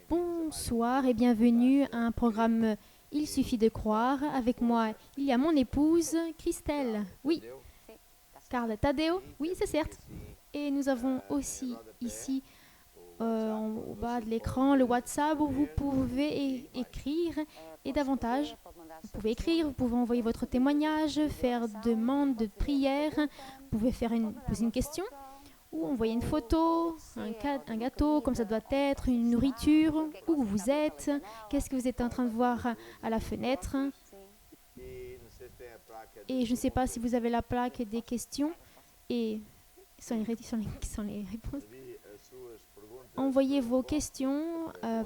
Bonsoir et bienvenue à un programme Il suffit de croire. Avec moi, il y a mon épouse, Christelle. Oui, Carla Tadeo. Oui, c'est certes. Et nous avons aussi ici, au bas de l'écran, le WhatsApp où vous pouvez écrire et davantage. Vous pouvez écrire, vous pouvez envoyer votre témoignage, faire demande de prière, vous pouvez poser une question ou envoyer une photo, un gâteau, comme ça doit être, une nourriture, où vous êtes, qu'est-ce que vous êtes en train de voir à la fenêtre. Et je ne sais pas si vous avez la plaque des questions et sans les réponses. Envoyez vos questions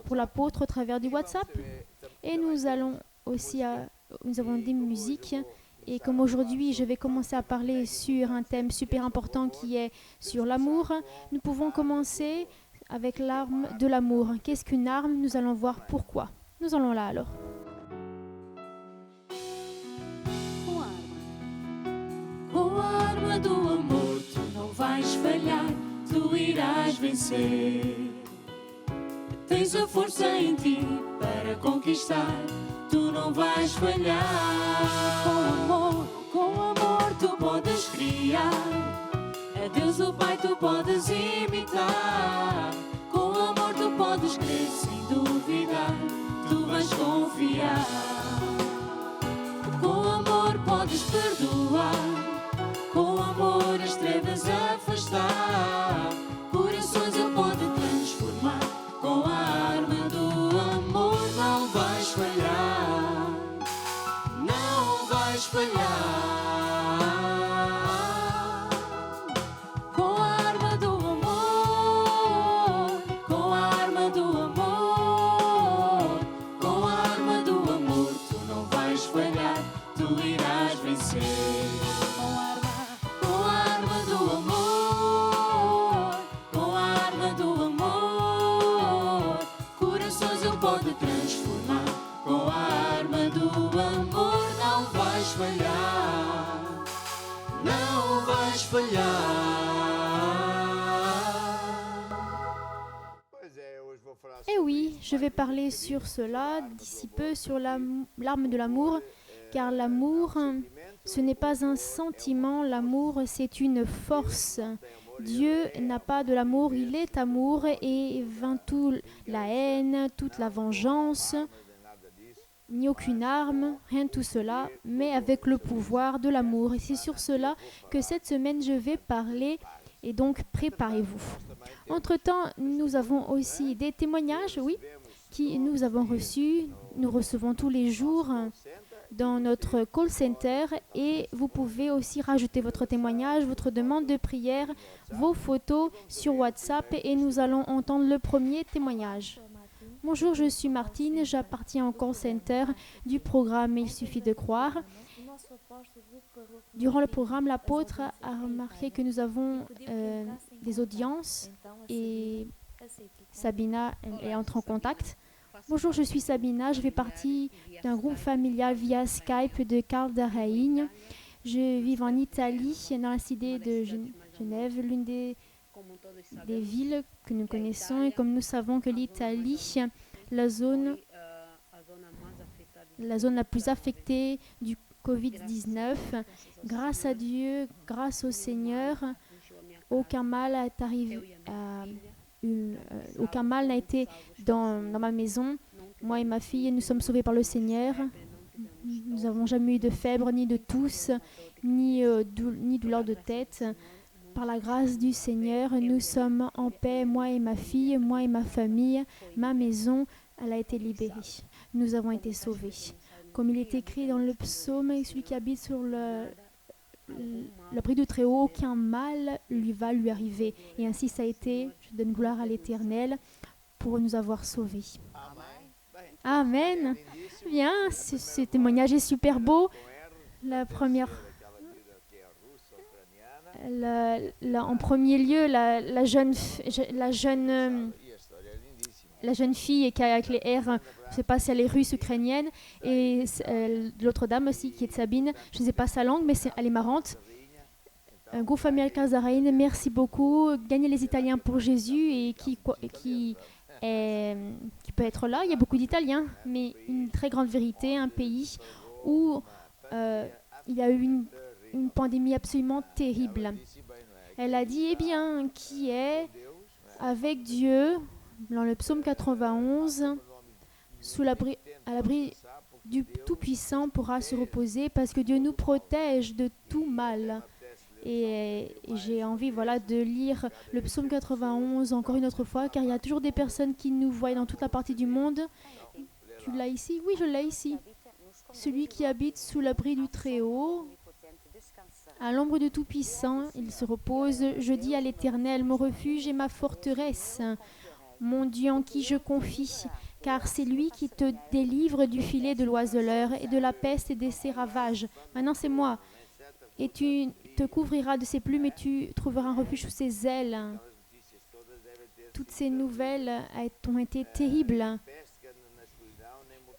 pour l'apôtre au travers du WhatsApp. Et nous allons aussi, nous avons des musiques. Et comme aujourd'hui, je vais commencer à parler sur un thème super important qui est sur l'amour, nous pouvons commencer avec l'arme de l'amour. Qu'est-ce qu'une arme? Nous allons voir pourquoi. Nous allons là alors. Com a arma do amor, tu não vais falhar, tu irás vencer. Tens a força em ti para conquistar, tu não vais falhar. Com amor tu podes criar, a Deus o Pai tu podes imitar. Com amor tu podes crer sem duvidar, tu vais confiar. Com amor podes perdoar, com amor as trevas afastar, corações Ele pode transformar. Com a arma do amor não vais falhar, não vais falhar. Com a arma do amor, com a arma do amor, com a arma do amor tu não vais falhar, tu irás vencer. Com a arma do amor, com a arma do amor, corações Ele pode transformar. Com a arma do amor não vais falhar, não vais falhar. Et oui, je vais parler sur cela d'ici peu, sur l'arme de l'amour, car l'amour, ce n'est pas un sentiment, l'amour, c'est une force. Dieu n'a pas de l'amour, il est amour et vainc toute la haine, toute la vengeance, ni aucune arme, rien de tout cela, mais avec le pouvoir de l'amour. Et c'est sur cela que cette semaine je vais parler, et donc préparez-vous. Entre-temps, nous avons aussi des témoignages, oui, qui nous avons reçus, nous recevons tous les jours dans notre call center et vous pouvez aussi rajouter votre témoignage, votre demande de prière, vos photos sur WhatsApp et nous allons entendre le premier témoignage. Bonjour, je suis Martine, j'appartiens au call center du programme Il suffit de croire. Durant le programme, l'apôtre a remarqué que nous avons des audiences et Sabina est entrée en contact. Bonjour, je suis Sabina, je fais partie d'un groupe familial via Skype de Carl Rain. Je vis en Italie, dans la cité de Genève, l'une des villes que nous connaissons. Et comme nous savons que l'Italie, la zone la plus affectée du Covid-19, grâce à Dieu, grâce au Seigneur, aucun mal est arrivé. Aucun mal n'a été dans ma maison. Moi et ma fille, nous sommes sauvés par le Seigneur. Nous n'avons jamais eu de fièvre, ni de toux, ni douleur de tête. Par la grâce du Seigneur, nous sommes en paix, moi et ma fille, moi et ma famille. Ma maison, elle a été libérée. Nous avons été sauvés. Comme il est écrit dans le psaume, celui qui habite sur l'abri du Très-Haut, aucun mal va lui arriver. Et ainsi ça a été. Je donne gloire à l'Éternel pour nous avoir sauvés. Amen. Bien, ce témoignage est super beau. La première, en premier lieu, la jeune fille qui a avec les R, je ne sais pas si elle est russe, ukrainienne, et l'autre dame aussi qui est de Sabine, je ne sais pas sa langue, mais elle est marrante. Un groupe familial Casaraine, merci beaucoup. Gagnez les Italiens pour Jésus et qui qui peut être là. Il y a beaucoup d'Italiens, mais une très grande vérité, un pays où il y a eu une pandémie absolument terrible. Elle a dit, eh bien, qui est avec Dieu, dans le psaume 91, à l'abri du Tout-Puissant pourra se reposer parce que Dieu nous protège de tout mal. Et j'ai envie de lire le psaume 91 encore une autre fois, car il y a toujours des personnes qui nous voient dans toute la partie du monde. Tu l'as ici? Oui, je l'ai ici. Celui qui habite sous l'abri du Très-Haut, à l'ombre du Tout-Puissant, il se repose. Je dis à l'Éternel, mon refuge et ma forteresse, mon Dieu en qui je confie, car c'est lui qui te délivre du filet de l'oiseleur et de la peste et de ses ravages. Maintenant, c'est moi. Et tu te couvriras de ses plumes et tu trouveras un refuge sous ses ailes. Toutes ces nouvelles ont été terribles.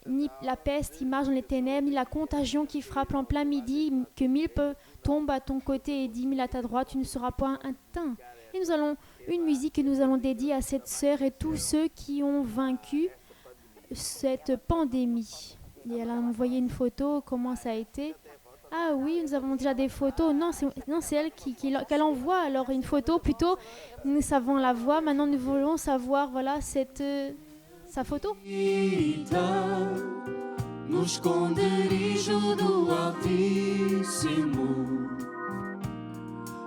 Ni la peste qui marche dans les ténèbres, ni la contagion qui frappe en plein midi, que 1000 tombent à ton côté et 10 000 à ta droite, tu ne seras pas atteint. Et nous allons une musique que nous allons dédier à cette sœur et tous ceux qui ont vaincu cette pandémie. Et elle a envoyé une photo, comment ça a été. Ah oui, nous avons déjà des photos. Non, c'est elle qu'elle envoie alors une photo. Plutôt, nous savons la voix. Maintenant, nous voulons savoir, sa photo. No esconderijo do Altíssimo,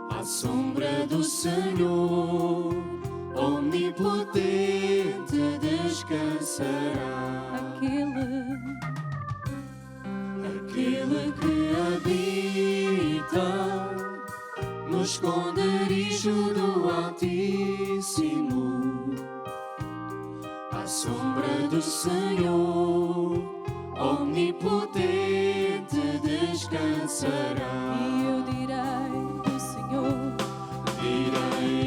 à sombra do Senhor, omnipotente descansará. Aquele que habita no esconderijo do Altíssimo, à sombra do Senhor, omnipotente descansará. E eu direi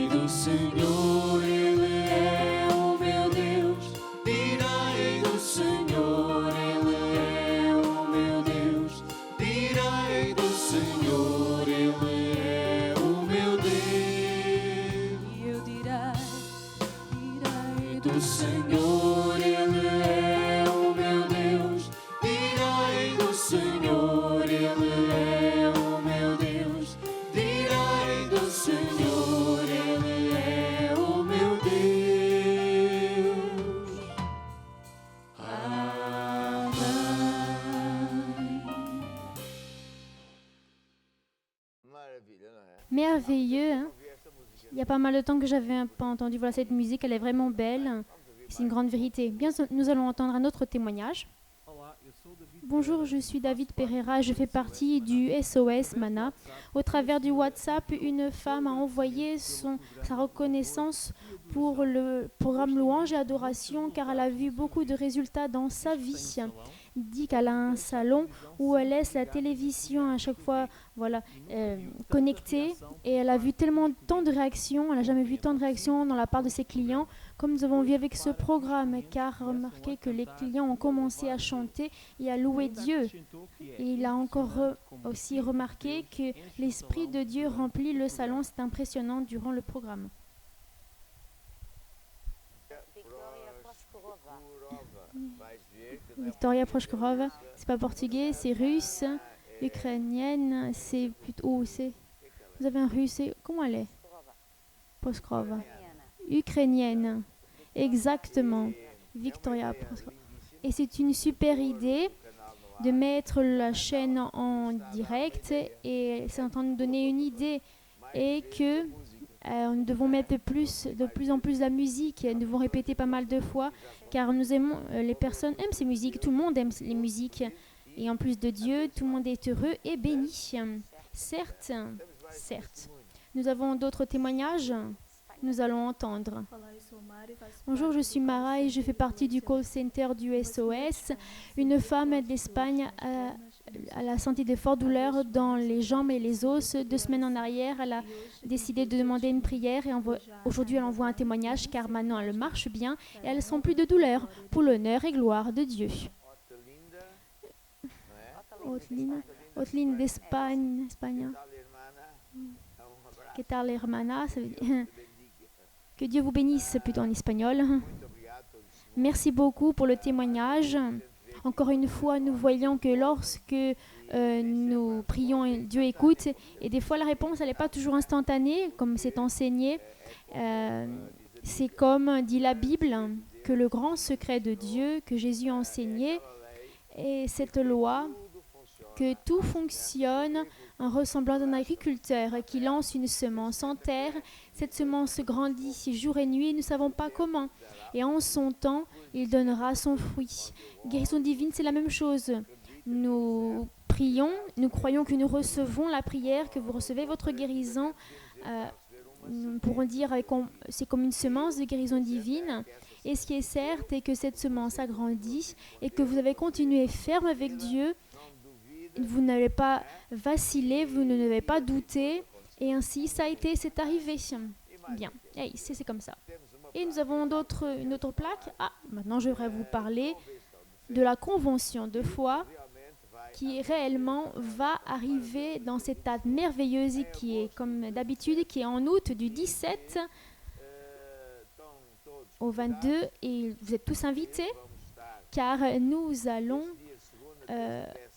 do Senhor, Ele é o meu Deus. Direi do Senhor, Ele é o meu Deus. Direi do Senhor, Ele é o meu Deus. e eu direi Do Senhor, Ele é o meu Deus. Direi do Senhor, Ele é o meu Deus. Direi do Senhor, Ele é o meu Deus. Amém. Merveilleux, hein? Il y a pas mal de temps que j'avais pas entendu cette musique, elle est vraiment belle. C'est une grande vérité. Bien, nous allons entendre un autre témoignage. Bonjour, je suis David Pereira, je fais partie du SOS Mana. Au travers du WhatsApp, une femme a envoyé sa reconnaissance pour le programme Louange et Adoration car elle a vu beaucoup de résultats dans sa vie. Dit qu'elle a un salon où elle laisse la télévision à chaque fois connectée et elle a vu tant de réactions, elle n'a jamais vu tant de réactions dans la part de ses clients comme nous avons vu avec ce programme car remarquez que les clients ont commencé à chanter et à louer Dieu. Et il a encore aussi remarqué que l'Esprit de Dieu remplit le salon, c'est impressionnant durant le programme. Victoria Proshkorova, c'est pas portugais, c'est russe, ukrainienne, c'est plutôt vous avez un russe, comment elle est? Proskorova. Ukrainienne, exactement. Victoria Proskorova. Et c'est une super idée de mettre la chaîne en direct et c'est en train de nous donner une idée et que nous devons mettre de plus en plus la musique, nous devons répéter pas mal de fois car nous aimons, les personnes aiment ces musiques, tout le monde aime les musiques et en plus de Dieu, tout le monde est heureux et béni. Certes, nous avons d'autres témoignages, nous allons entendre. Bonjour, je suis Mara et je fais partie du call center du SOS. Une femme d'Espagne a la senti de fortes douleurs dans les jambes et les os. 2 semaines en arrière, elle a décidé de demander une prière et aujourd'hui elle envoie un témoignage car maintenant elle marche bien et elle ne sent plus de douleur pour l'honneur et gloire de Dieu. Oteline d'Espagne. Que tal hermana, ça veut dire que Dieu vous bénisse plutôt en espagnol. Merci beaucoup pour le témoignage. Encore une fois, nous voyons que lorsque nous prions, Dieu écoute. Et des fois, la réponse, elle n'est pas toujours instantanée, comme c'est enseigné. Euh, c'est comme dit la Bible, que le grand secret de Dieu, que Jésus a enseigné, est cette loi, que tout fonctionne en ressemblant d'un agriculteur qui lance une semence en terre. Cette semence grandit jour et nuit, nous ne savons pas comment. Et en son temps, il donnera son fruit. Guérison divine, c'est la même chose. Nous prions, nous croyons que nous recevons la prière, que vous recevez votre guérison. Nous pourrons dire que c'est comme une semence de guérison divine. Et ce qui est certes est que cette semence a grandi et que vous avez continué ferme avec Dieu. Vous n'avez pas vacillé, vous ne n'avez pas douté. Et ainsi, ça a été, c'est arrivé. Bien, et ici, c'est comme ça. Et nous avons une autre plaque. Ah, maintenant, je voudrais vous parler de la convention de foi qui réellement va arriver dans cette date merveilleuse qui est, comme d'habitude, qui est en août du 17 au 22. Et vous êtes tous invités car nous allons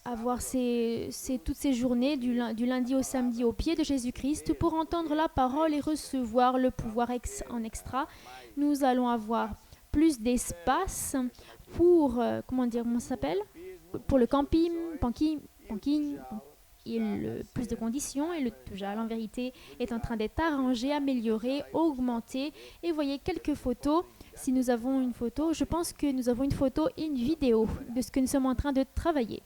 avoir toutes ces journées du lundi au samedi au pied de Jésus-Christ pour entendre la parole et recevoir le pouvoir en extra. Nous allons avoir plus d'espace pour, comment ça s'appelle, pour le camping, et plus de conditions. Et le TUJAL, en vérité, est en train d'être arrangé, amélioré, augmenté. Et vous voyez quelques photos. Si nous avons une photo, je pense que nous avons une photo et une vidéo de ce que nous sommes en train de travailler.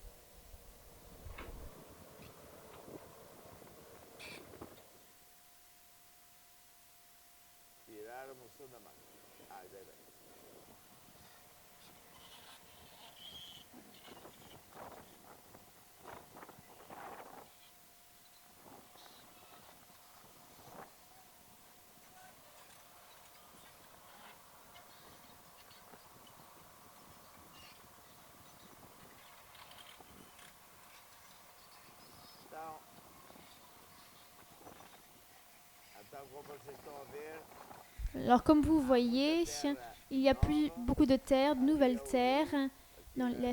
Alors comme vous voyez, il y a plus beaucoup de terres, de nouvelles terres.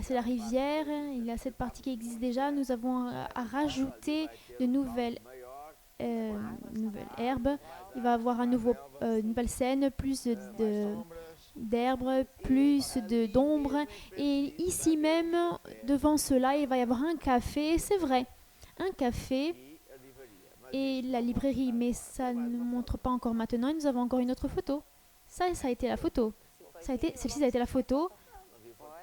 C'est la rivière, il y a cette partie qui existe déjà. Nous avons à rajouter de nouvelles herbes. Il va y avoir une nouvelle scène, plus d'herbes, plus d'ombre. Et ici même, devant cela, il va y avoir un café. C'est vrai, un café. Et la librairie, mais ça ne montre pas encore maintenant. Et nous avons encore une autre photo. Ça a été la photo. Celle-ci, ça a été la photo.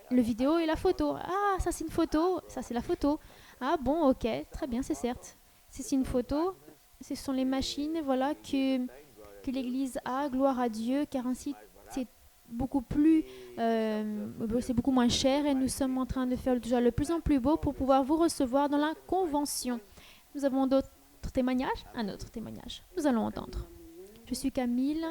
Le vidéo et la photo. Ah, ça c'est une photo. Ça c'est la photo. Ah bon, ok, très bien, c'est certes. C'est une photo. Ce sont les machines, voilà, que l'Église a. Gloire à Dieu, car ainsi c'est beaucoup moins cher. Et nous sommes en train de faire déjà le plus en plus beau pour pouvoir vous recevoir dans la convention. Nous avons d'autres témoignages, un autre témoignage. Nous allons entendre. Je suis Camille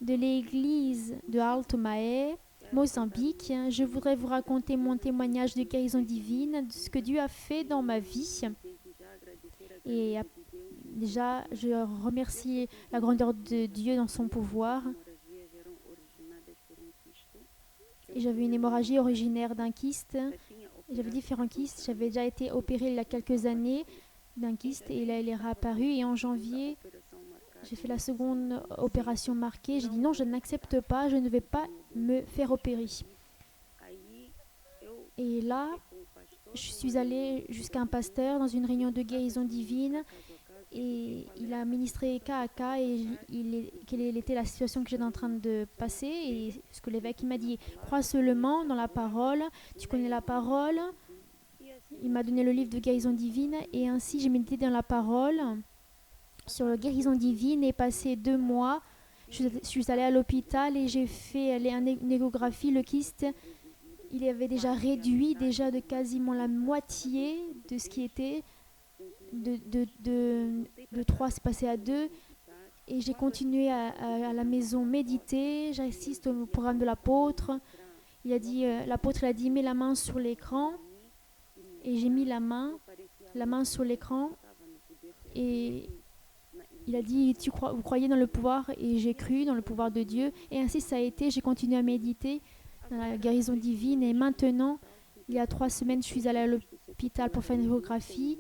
de l'église de Alto Maé, Mozambique. Je voudrais vous raconter mon témoignage de guérison divine, de ce que Dieu a fait dans ma vie. Et déjà, je remercie la grandeur de Dieu dans son pouvoir. Et j'avais une hémorragie originaire d'un kyste. J'avais différents kystes. J'avais déjà été opérée il y a quelques années d'un kyste et là il est réapparu et en janvier j'ai fait la seconde opération marquée. J'ai dit non, je n'accepte pas, je ne vais pas me faire opérer. Et là je suis allée jusqu'à un pasteur dans une réunion de guérison divine et il a ministré cas à cas et quelle était la situation que j'étais en train de passer et ce que l'évêque m'a dit, crois seulement dans la parole, tu connais la parole. Il m'a donné le livre de guérison divine et ainsi j'ai médité dans la parole sur la guérison divine et passé 2 mois. Je suis allée à l'hôpital et j'ai fait une échographie. Le kyste, il avait déjà réduit de quasiment la moitié de ce qui était. De 3, c'est passé à 2. Et j'ai continué à la maison méditer. J'assiste au programme de l'apôtre. L'apôtre a dit, mets la main sur l'écran. Et j'ai mis la main sur l'écran et il a dit, vous croyez dans le pouvoir? Et j'ai cru dans le pouvoir de Dieu. Et ainsi ça a été, j'ai continué à méditer dans la guérison divine. Et maintenant, il y a 3 semaines, je suis allée à l'hôpital pour faire une échographie.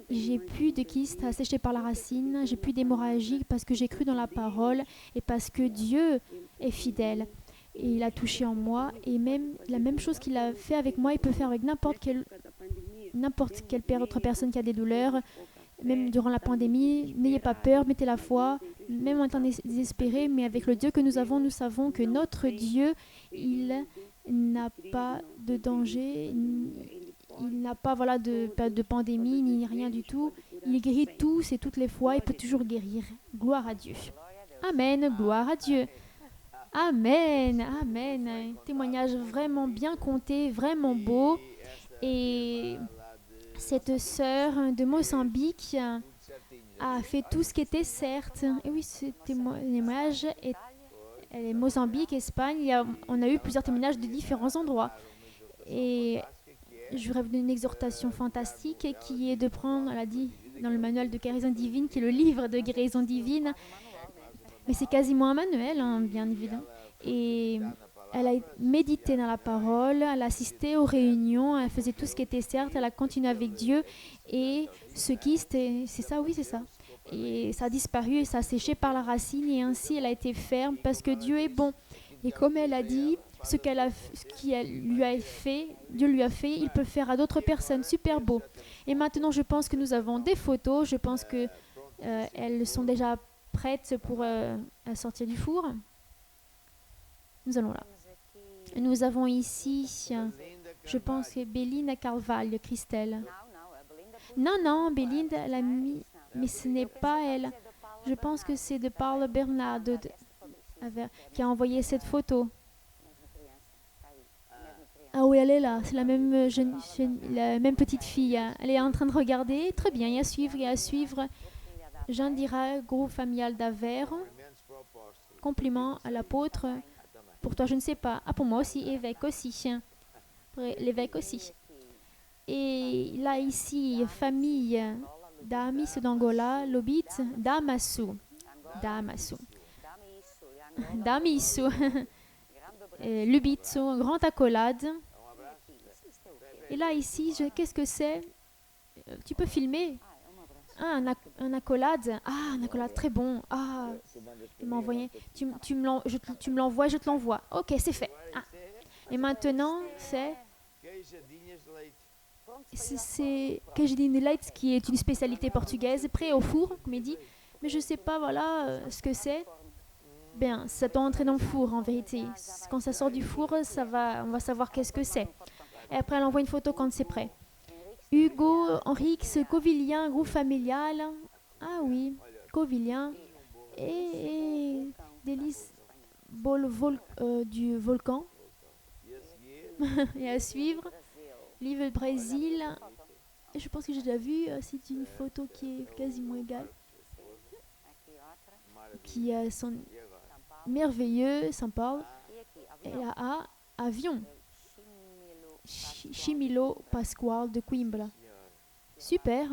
J'ai plus de kystes asséchés par la racine, j'ai plus d'hémorragie parce que j'ai cru dans la parole et parce que Dieu est fidèle. Et il a touché en moi et même la même chose qu'il a fait avec moi, il peut faire avec n'importe quelle autre personne qui a des douleurs, même durant la pandémie. N'ayez pas peur, mettez la foi, même en étant désespéré, mais avec le Dieu que nous avons, nous savons que notre Dieu, il n'a pas de danger, il n'a pas de pandémie, ni rien du tout. Il guérit tous et toutes les fois, il peut toujours guérir. Gloire à Dieu. Amen, gloire à Dieu. Amen, amen. Un témoignage vraiment bien compté, vraiment beau. Et cette sœur de Mozambique a fait tout ce qui était certes. Et oui, ce témoignage elle est Mozambique, Espagne. On a eu plusieurs témoignages de différents endroits. Et je voudrais vous donner une exhortation fantastique qui est de prendre, elle a dit dans le manuel de guérison divine, qui est le livre de guérison divine. Mais c'est quasiment un manuel, hein, bien évidemment. Et elle a médité dans la parole, elle a assisté aux réunions, elle faisait tout ce qui était certes, elle a continué avec Dieu. Et ce kyste, c'est ça, oui, c'est ça. Et ça a disparu et ça a séché par la racine. Et ainsi, elle a été ferme parce que Dieu est bon. Et comme elle a dit, ce lui a fait, Dieu lui a fait, il peut faire à d'autres personnes. Super beau. Et maintenant, je pense que nous avons des photos. Je pense que elles sont déjà prêtes pour sortir du four. Nous allons là. Nous avons ici, je pense que Belinda Carvalho, Christelle. Non, Belinda, elle a mis, mais ce n'est pas elle. Je pense que c'est de Paulo Bernardo qui a envoyé cette photo. Ah oui, elle est là. C'est la même la même petite fille. Elle est en train de regarder. Très bien, il y a à suivre. Jandira, groupe familial d'Avers. Compliment à l'apôtre. Pour toi, je ne sais pas. Ah, pour moi aussi, évêque aussi. L'évêque aussi. Et là, ici, famille d'Amis d'Angola, Lobit, Damasu. Damisu. Lubitsu, Grand Accolade. Et là, ici, qu'est-ce que c'est? Tu peux filmer? Ah, un accolade. Ah, un accolade très bon. Ah, il m'a envoyé. Tu me l'envoies, je te l'envoie. Ok, c'est fait. Ah. Et maintenant, c'est queijadinha de leite, qui est une spécialité portugaise, prêt au four, comme il dit. Mais je ne sais pas, voilà, ce que c'est. Bien, ça doit entrer dans le four, en vérité. Quand ça sort du four, on va savoir qu'est-ce que c'est. Et après, elle envoie une photo quand c'est prêt. Hugo, Henrix, Covilien, groupe familial. Ah oui, Covilien. Et Délice du volcan. Et à suivre. Livre Brésil. Et je pense que j'ai déjà vu, c'est une photo qui est quasiment égale. Qui sont merveilleux, sympa. Et là, avion. Chimilo Pascual de Coimbra. Super.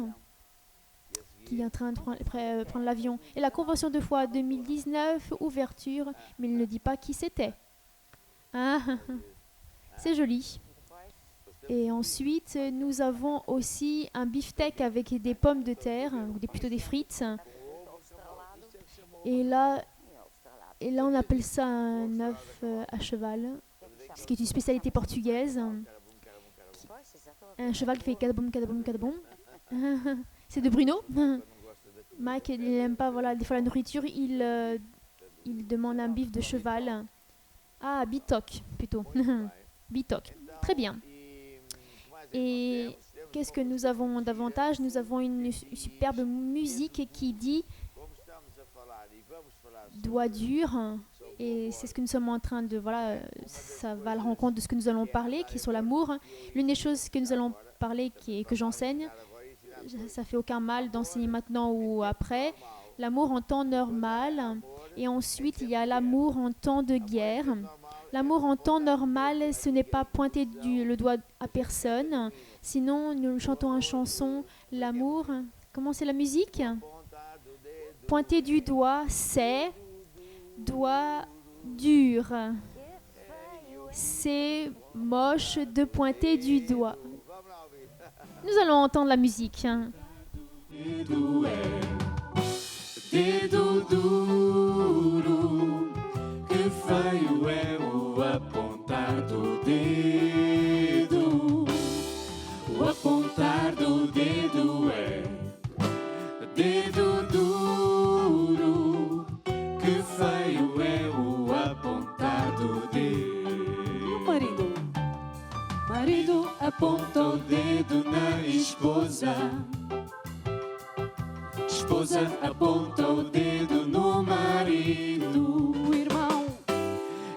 Qui est en train de prendre l'avion. Et la convention de foi 2019, ouverture, mais il ne dit pas qui c'était. Ah, c'est joli. Et ensuite, nous avons aussi un beefsteak avec des pommes de terre, ou plutôt des frites. Et là, on appelle ça un œuf à cheval, ce qui est une spécialité portugaise. Un cheval qui fait cadaboum, cadaboum, cadaboum. C'est de Bruno. Mike, il n'aime pas, voilà, des fois la nourriture, il demande un bif de cheval. Ah, bitoc, plutôt. Bitoc. Très bien. Et qu'est-ce que nous avons davantage? Nous avons une superbe musique qui dit doigt dur. Et c'est ce que nous sommes en train de... Voilà, ça va à la rencontre de ce que nous allons parler, qui est sur l'amour. L'une des choses que nous allons parler, que j'enseigne, ça fait aucun mal d'enseigner maintenant ou après. L'amour en temps normal. Et ensuite, il y a l'amour en temps de guerre. L'amour en temps normal, ce n'est pas pointer le doigt à personne. Sinon, nous chantons une chanson, l'amour. Comment c'est la musique? Pointer du doigt, c'est doigt dur. c'est moche de pointer du doigt. Nous allons entendre la musique. Hein. Dedo é dedo duro, que feio é o apontar do dedo. O apontar do dedo é dedo duro, que feio é o apontar do dedo. Marido Aponta o dedo na esposa. Esposa aponta o dedo no marido.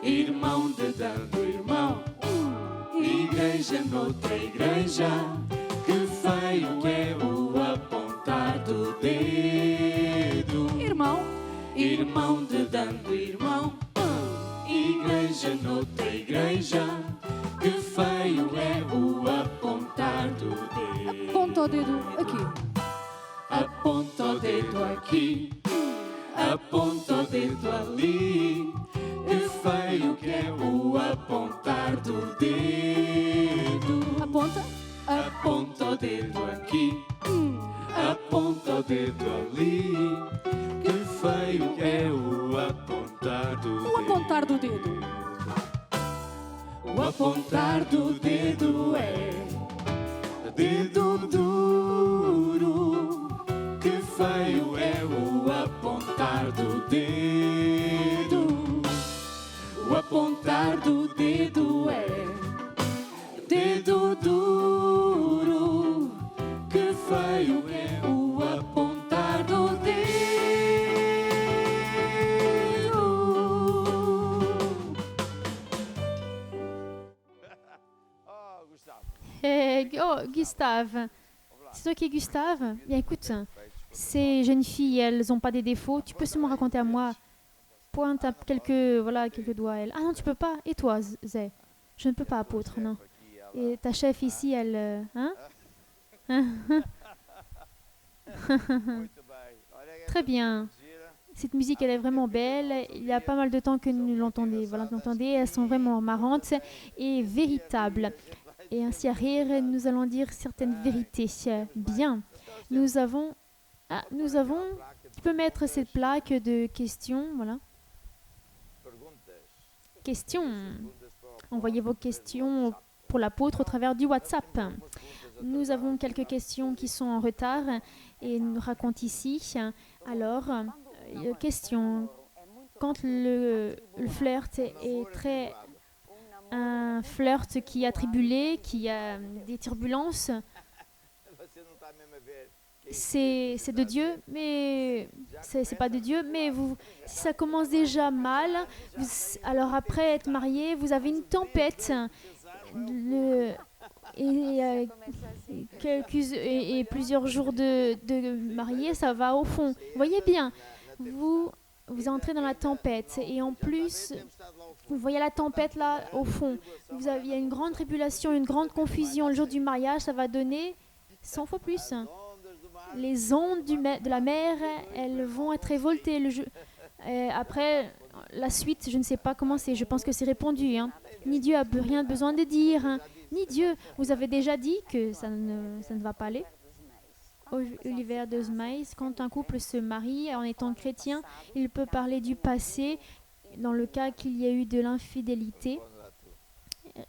Irmão dedando irmão. Igreja noutra igreja. Que feio é o apontar do dedo. Irmão dedando irmão. Igreja noutra igreja. Que feio é o apontar do dedo. Aponta o dedo aqui. Aponta o dedo aqui, aponta o dedo ali. Que feio que é o apontar do dedo. Aponta o dedo aqui, aponta o dedo ali. Que feio que é o apontar do dedo. O apontar do dedo. O apontar do dedo é dedo duro. Que feio é o apontar do dedo. O apontar do dedo é dedo duro. Que feio é o apontar do dedo. Oh, Gustave. C'est toi qui es Gustave? Bien, écoute, ces jeunes filles, elles n'ont pas des défauts. Tu peux seulement raconter à moi. Pointe à quelques doigts. Elle. Ah non, tu peux pas. Et toi, Zé? Je ne peux pas, apôtre, non. Et ta chef ici, elle... Hein? Très bien. Cette musique, elle est vraiment belle. Il y a pas mal de temps que nous l'entendons. Voilà, vous l'entendez. Elles sont vraiment marrantes et véritables. Et ainsi à rire, nous allons dire certaines vérités. Bien. Nous avons... Tu peux mettre cette plaque de questions, voilà. Questions. Envoyez vos questions pour l'apôtre au travers du WhatsApp. Nous avons quelques questions qui sont en retard et nous racontent ici. Alors, question. Quand le flirt est très... un flirt qui est attribulé, qui a des turbulences, c'est de Dieu, mais c'est pas de Dieu. Mais si ça commence déjà mal, alors après être marié, vous avez une tempête. Et plusieurs jours de mariés, ça va au fond. Vous voyez bien, vous entrez dans la tempête et en plus, vous voyez la tempête là au fond. Il y a une grande tribulation, une grande confusion. Le jour du mariage, ça va donner 100 fois plus. Les ondes de la mer, elles vont être révoltées. Après, la suite, je ne sais pas comment c'est. Je pense que c'est répondu. Hein. Ni Dieu a rien besoin de dire. Hein. Ni Dieu. Vous avez déjà dit que ça ne va pas aller. Oliver de Smaïs, quand un couple se marie en étant chrétien, il peut parler du passé dans le cas qu'il y a eu de l'infidélité.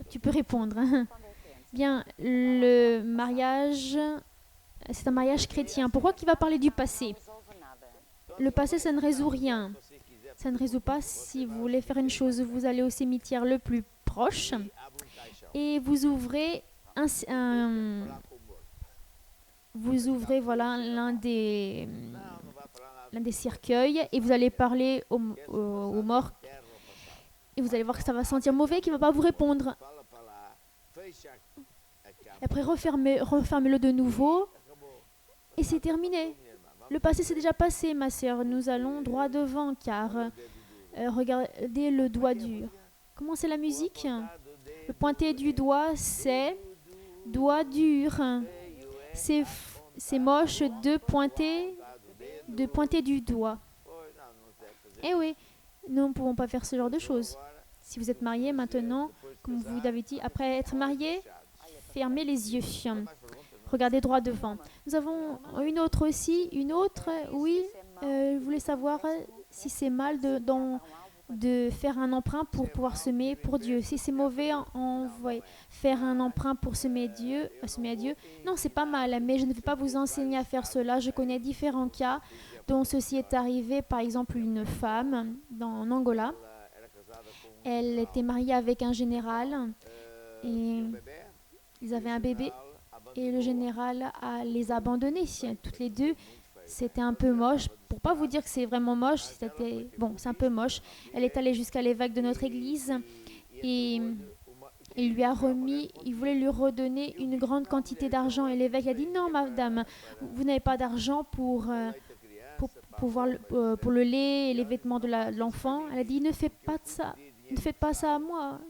Tu peux répondre. Hein. Bien, le mariage, c'est un mariage chrétien. Pourquoi qu'il va parler du passé? Le passé, ça ne résout rien. Ça ne résout pas. Si vous voulez faire une chose, vous allez au cimetière le plus proche et vous ouvrez voilà l'un des cercueils et vous allez parler aux morts et vous allez voir que ça va sentir mauvais, qu'il ne va pas vous répondre. Après, refermez-le de nouveau et c'est terminé. Le passé, c'est déjà passé, ma sœur. Nous allons droit devant, car regardez le doigt dur. Comment c'est la musique? Le pointer du doigt, c'est doigt dur. C'est moche de pointer du doigt. Eh oui, nous ne pouvons pas faire ce genre de choses. Si vous êtes marié maintenant, comme vous l'avez dit, après être marié, fermez les yeux. Regardez droit devant. Nous avons une autre aussi, oui, je voulais savoir si c'est mal de faire un emprunt pour pouvoir semer pour Dieu. Si c'est mauvais, faire un emprunt pour semer à Dieu. Non, c'est pas mal, mais je ne vais pas vous enseigner à faire cela. Je connais différents cas dont ceci est arrivé. Par exemple, une femme en Angola. Elle était mariée avec un général et ils avaient un bébé. Et le général les a abandonnés, toutes les deux. C'était un peu moche. Pour pas vous dire que c'est vraiment moche, c'est un peu moche. Elle est allée jusqu'à l'évêque de notre église et il voulait lui redonner une grande quantité d'argent. Et l'évêque a dit non, madame, vous n'avez pas d'argent pour le lait et les vêtements de l'enfant. Elle a dit ne faites pas ça à moi,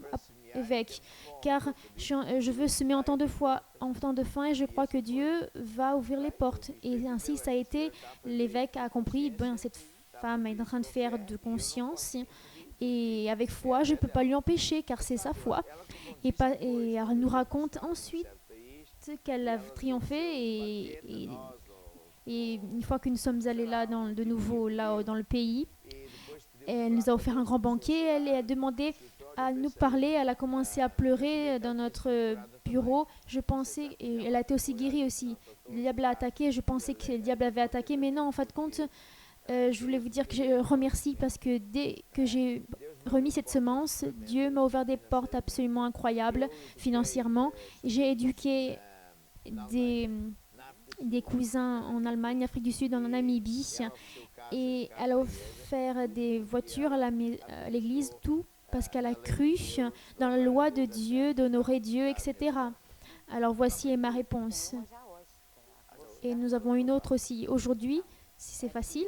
évêque, car je veux semer en temps de faim et je crois que Dieu va ouvrir les portes. Et ainsi ça a été. L'évêque a compris, cette femme est en train de faire de conscience et avec foi, je ne peux pas lui empêcher car c'est sa foi. Et elle nous raconte ensuite qu'elle a triomphé et une fois que nous sommes allés de nouveau dans le pays, elle nous a offert un grand banquet, elle a demandé à nous parler, elle a commencé à pleurer dans notre bureau. Et elle a été aussi guérie aussi. Le diable a attaqué, je pensais que le diable avait attaqué, mais non, en fin de compte, je voulais vous dire que je remercie parce que dès que j'ai remis cette semence, Dieu m'a ouvert des portes absolument incroyables financièrement. J'ai éduqué des cousins en Allemagne, Afrique du Sud, en Namibie, et elle a offert des voitures à l'église, tout parce qu'elle a cru dans la loi de Dieu, d'honorer Dieu, etc. Alors voici ma réponse. Et nous avons une autre aussi. Aujourd'hui, si c'est facile,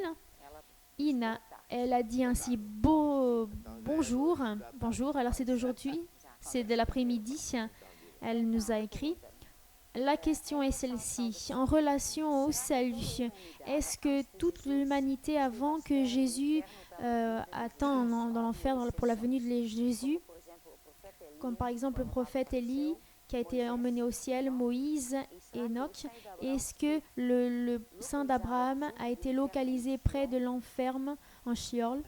Ina, elle a dit ainsi bonjour. Alors c'est d'aujourd'hui, c'est de l'après-midi. Elle nous a écrit. La question est celle-ci. En relation au salut, est-ce que toute l'humanité avant que Jésus attend dans l'enfer pour la venue de Jésus, comme par exemple le prophète Élie qui a été emmené au ciel, Moïse, Enoch, est-ce que le sein d'Abraham a été localisé près de l'enfer en Sheol?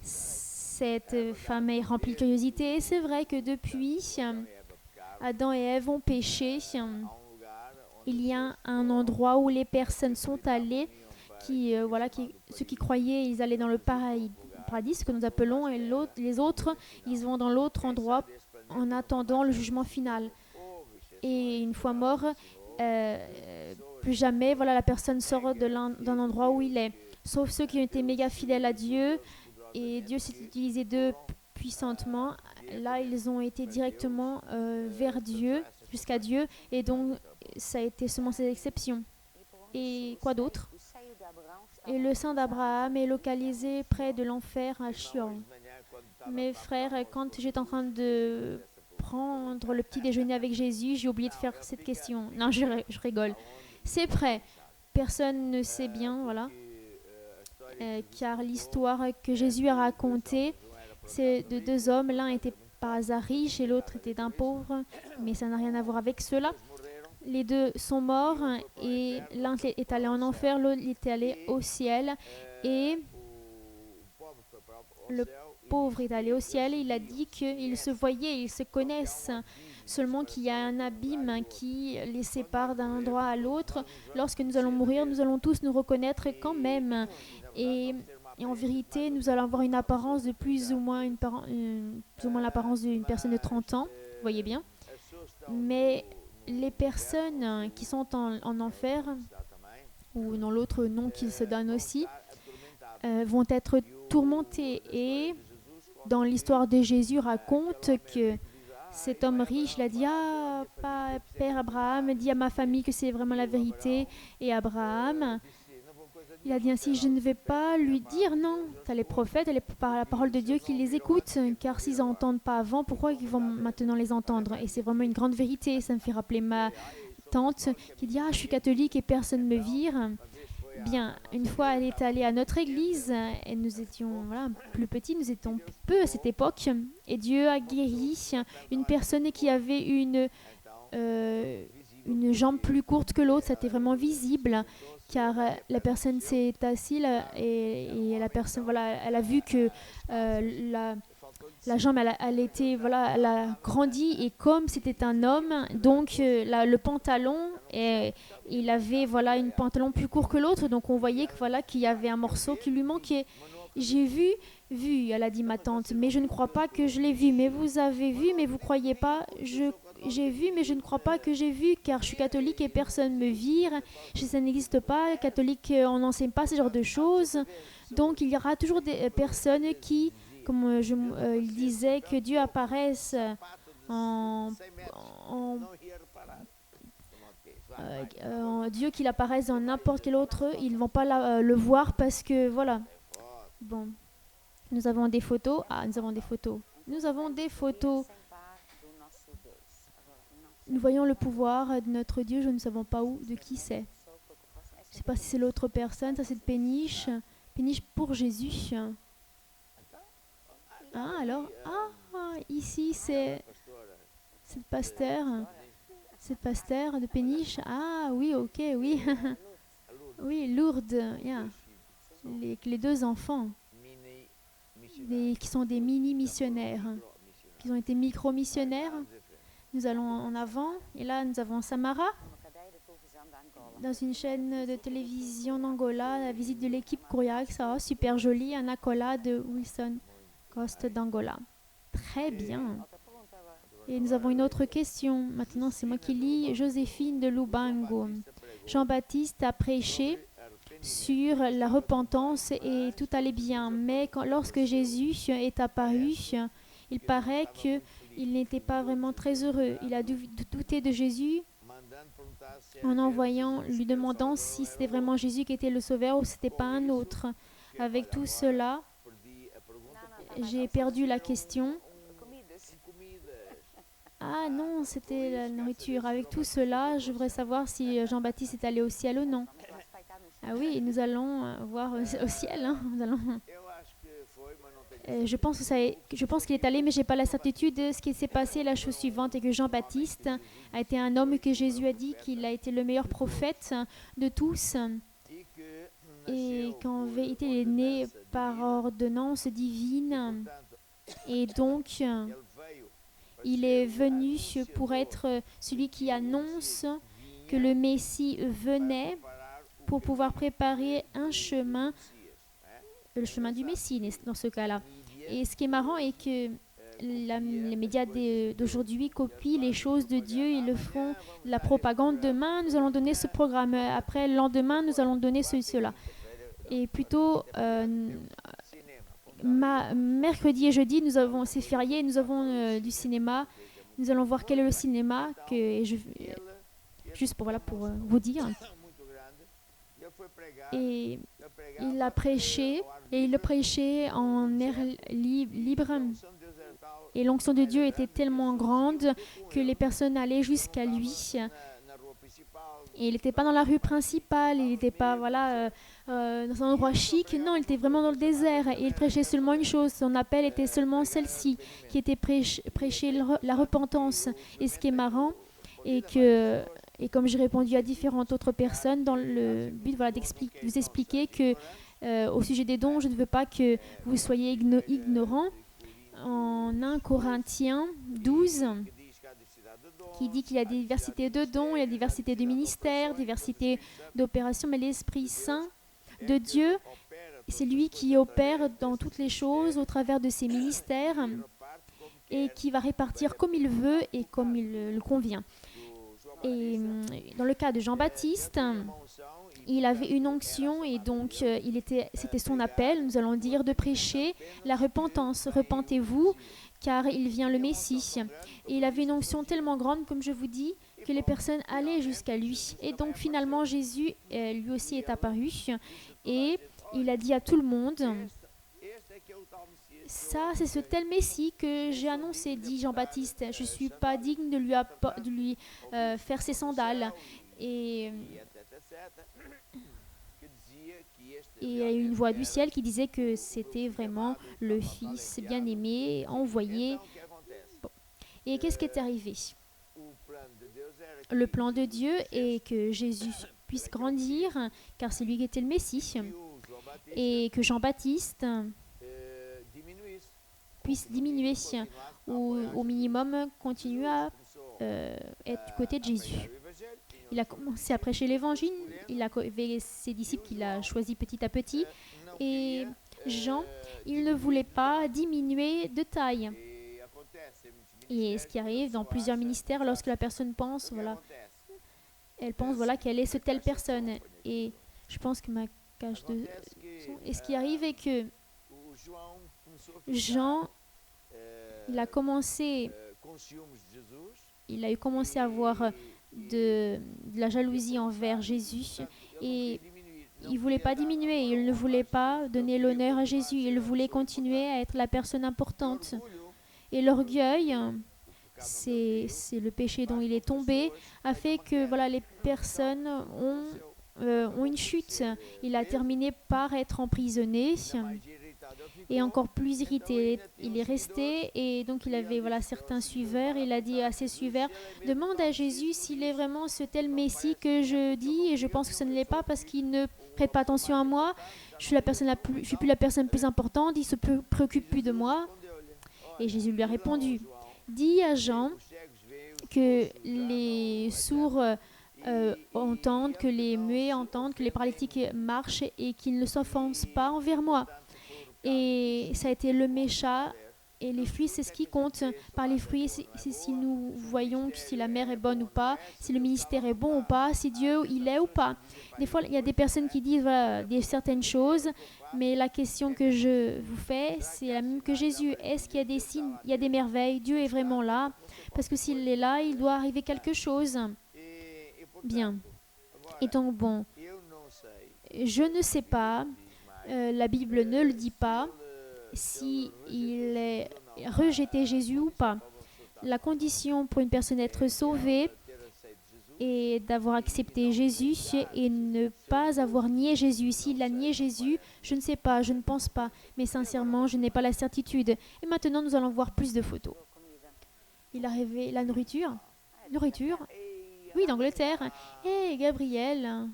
Cette femme est remplie de curiosité et c'est vrai que depuis Adam et Ève ont péché. Il y a un endroit où les personnes sont allées, ceux qui croyaient, ils allaient dans le paradis, ce que nous appelons, et les autres, ils vont dans l'autre endroit en attendant le jugement final. Et une fois mort, plus jamais, la personne sort d'un endroit où il est. Sauf ceux qui ont été méga fidèles à Dieu, et Dieu s'est utilisé d'eux puissamment. Là, ils ont été directement vers Dieu, jusqu'à Dieu, et donc ça a été seulement ces exceptions. Et quoi d'autre? Et le sein d'Abraham est localisé près de l'enfer à Sheol. Mes frères, quand j'étais en train de prendre le petit déjeuner avec Jésus, j'ai oublié de faire cette question. Non, je rigole. C'est prêt. Personne ne sait bien, car l'histoire que Jésus a racontée, c'est de deux hommes. L'un était par hasard riche et l'autre était d'un pauvre, mais ça n'a rien à voir avec cela. Les deux sont morts et l'un est allé en enfer, l'autre est allé au ciel. Et le pauvre est allé au ciel et il a dit qu'ils se voyaient, ils se connaissent. Seulement qu'il y a un abîme qui les sépare d'un endroit à l'autre. Lorsque nous allons mourir, nous allons tous nous reconnaître quand même. Et en vérité, nous allons avoir une apparence de plus ou moins l'apparence d'une personne de 30 ans. Vous voyez bien. Mais les personnes qui sont en enfer, ou dans l'autre nom qu'ils se donnent aussi, vont être tourmentées. Et dans l'histoire de Jésus, raconte que cet homme riche, il a dit Père Abraham, dis à ma famille que c'est vraiment la vérité. Et Abraham, il a dit ainsi, je ne vais pas lui dire non. Tu as les prophètes, par la parole de Dieu qui les écoutent, car s'ils n'entendent pas avant, pourquoi ils vont maintenant les entendre? Et c'est vraiment une grande vérité. Ça me fait rappeler ma tante qui dit je suis catholique et personne ne me vire. Bien, une fois, elle est allée à notre église et nous étions voilà, plus petits, nous étions peu à cette époque. Et Dieu a guéri une personne qui avait une jambe plus courte que l'autre. C'était vraiment visible car la personne s'est assise et la personne, voilà, elle a vu que la jambe, elle a grandi et comme c'était un homme, donc le pantalon, il avait voilà une pantalon plus court que l'autre, donc on voyait que voilà qu'il y avait un morceau qui lui manquait. J'ai vu, elle a dit ma tante, mais je ne crois pas que je l'ai vu. Mais vous avez vu, mais vous croyez pas. J'ai vu, mais je ne crois pas que j'ai vu, car je suis catholique et personne me vire. Ça n'existe pas. Catholique, on n'enseigne pas ce genre de choses. Donc il y aura toujours des personnes qui, comme il disait, que Dieu apparaisse en, en- Dieu qu'il apparaisse dans n'importe quel autre, ils ne vont pas le voir parce que voilà. Bon, nous avons des photos. Ah, nous avons des photos. Nous avons des photos. Nous voyons le pouvoir de notre Dieu. Je ne savons pas où, de qui c'est. Je ne sais pas si c'est l'autre personne. Ça, c'est de Péniche. Péniche pour Jésus. Ah, alors, ici, c'est le pasteur. C'est le pasteur de Péniche. Ah, oui, ok, oui. Oui, Lourdes. Yeah. Les deux enfants. Qui sont des mini-missionnaires, qui ont été micro-missionnaires. Nous allons en avant. Et là, nous avons Samara, dans une chaîne de télévision d'Angola, la visite de l'équipe Couriax. Oh, super joli, un accolade de Wilson Coste d'Angola. Très bien. Et nous avons une autre question. Maintenant, c'est moi qui lis. Joséphine de Lubango. Jean-Baptiste a prêché sur la repentance et tout allait bien. Mais lorsque Jésus est apparu, il paraît qu'il n'était pas vraiment très heureux. Il a douté de Jésus lui demandant si c'était vraiment Jésus qui était le sauveur ou si c'était pas un autre. Avec tout cela, j'ai perdu la question. Ah non, c'était la nourriture. Avec tout cela, je voudrais savoir si Jean-Baptiste est allé au ciel ou non. Ah oui, nous allons voir au ciel. Hein. Nous allons... je pense qu'il est allé, mais je n'ai pas la certitude de ce qui s'est passé. La chose suivante est que Jean-Baptiste a été un homme que Jésus a dit qu'il a été le meilleur prophète de tous et qu'en vérité il est né par ordonnance divine et donc il est venu pour être celui qui annonce que le Messie venait pour pouvoir préparer un chemin, le chemin du Messie dans ce cas-là. Et ce qui est marrant est que les médias d'aujourd'hui copient les choses de Dieu, ils le font de la propagande. Demain, nous allons donner ce programme. Après, le lendemain, nous allons donner cela. Et plutôt, mercredi et jeudi, c'est férié, nous avons du cinéma. Nous allons voir quel est le cinéma, juste pour vous dire. Et il a prêché, et il le prêchait en air libre. Et l'onction de Dieu était tellement grande que les personnes allaient jusqu'à lui. Et il n'était pas dans la rue principale, il n'était pas dans un endroit chic. Non, il était vraiment dans le désert. Et il prêchait seulement une chose. Son appel était seulement celle-ci, qui était prêcher la repentance. Et ce qui est marrant, et comme j'ai répondu à différentes autres personnes, dans le but de vous expliquer que au sujet des dons, je ne veux pas que vous soyez ignorants. En 1 Corinthiens 12, qui dit qu'il y a des diversités de dons, il y a des diversités de ministères, diversité d'opérations, mais l'Esprit Saint de Dieu, c'est lui qui opère dans toutes les choses au travers de ses ministères et qui va répartir comme il veut et comme il le convient. Et dans le cas de Jean-Baptiste, il avait une onction et donc c'était son appel, nous allons dire, de prêcher la repentance. Repentez-vous, car il vient le Messie. Et il avait une onction tellement grande, comme je vous dis, que les personnes allaient jusqu'à lui. Et donc finalement, Jésus, lui aussi, est apparu et il a dit à tout le monde, ça, c'est ce tel Messie que j'ai annoncé, dit Jean-Baptiste. Je ne suis pas digne de lui faire ses sandales. Et Et il y a eu une voix du ciel qui disait que c'était vraiment le Fils bien-aimé, envoyé. Bon. Et qu'est-ce qui est arrivé? Le plan de Dieu est que Jésus puisse grandir, car c'est lui qui était le Messie, et que Jean-Baptiste puisse diminuer, ou au minimum continuer à être du côté de Jésus. Il a commencé à prêcher l'évangile, il avait ses disciples qu'il a choisis petit à petit, et Jean, il ne voulait pas diminuer de taille. Et ce qui arrive dans plusieurs ministères, lorsque la personne pense, voilà, elle pense voilà, qu'elle est ce telle personne. Et je pense que ma cage de son. Et ce qui arrive est que Jean, il a commencé à avoir de la jalousie envers Jésus et il ne voulait pas diminuer, il ne voulait pas donner l'honneur à Jésus, il voulait continuer à être la personne importante. Et l'orgueil, c'est le péché dont il est tombé, a fait que voilà, les personnes ont une chute. Il a terminé par être emprisonné et encore plus irrité. Il est resté et donc il avait voilà, certains suiveurs. Il a dit à ses suiveurs, demande à Jésus s'il est vraiment ce tel Messie que je dis, et je pense que ce ne l'est pas parce qu'il ne prête pas attention à moi. Je suis plus la personne plus importante, il se préoccupe plus de moi. Et Jésus lui a répondu, dis à Jean que les sourds entendent, que les muets entendent, que les paralytiques marchent et qu'ils ne s'offensent pas envers moi. Et ça a été le mécha. Et les fruits, c'est ce qui compte. Par les fruits, c'est si nous voyons si la mère est bonne ou pas, si le ministère est bon ou pas, si Dieu, il est ou pas. Des fois, il y a des personnes qui disent voilà, certaines choses, mais la question que je vous fais, c'est la même que Jésus. Est-ce qu'il y a des signes, il y a des merveilles? Dieu est vraiment là? Parce que s'il est là, il doit arriver quelque chose. Bien. Et donc, bon, je ne sais pas, la Bible ne le dit pas, si il est rejeté Jésus ou pas. La condition pour une personne d'être sauvée est d'avoir accepté Jésus et ne pas avoir nié Jésus. S'il a nié Jésus, je ne sais pas, je ne pense pas, mais sincèrement, je n'ai pas la certitude. Et maintenant, nous allons voir plus de photos. Il a rêvé la nourriture. Nourriture? Oui, d'Angleterre. Hé, Gabriel,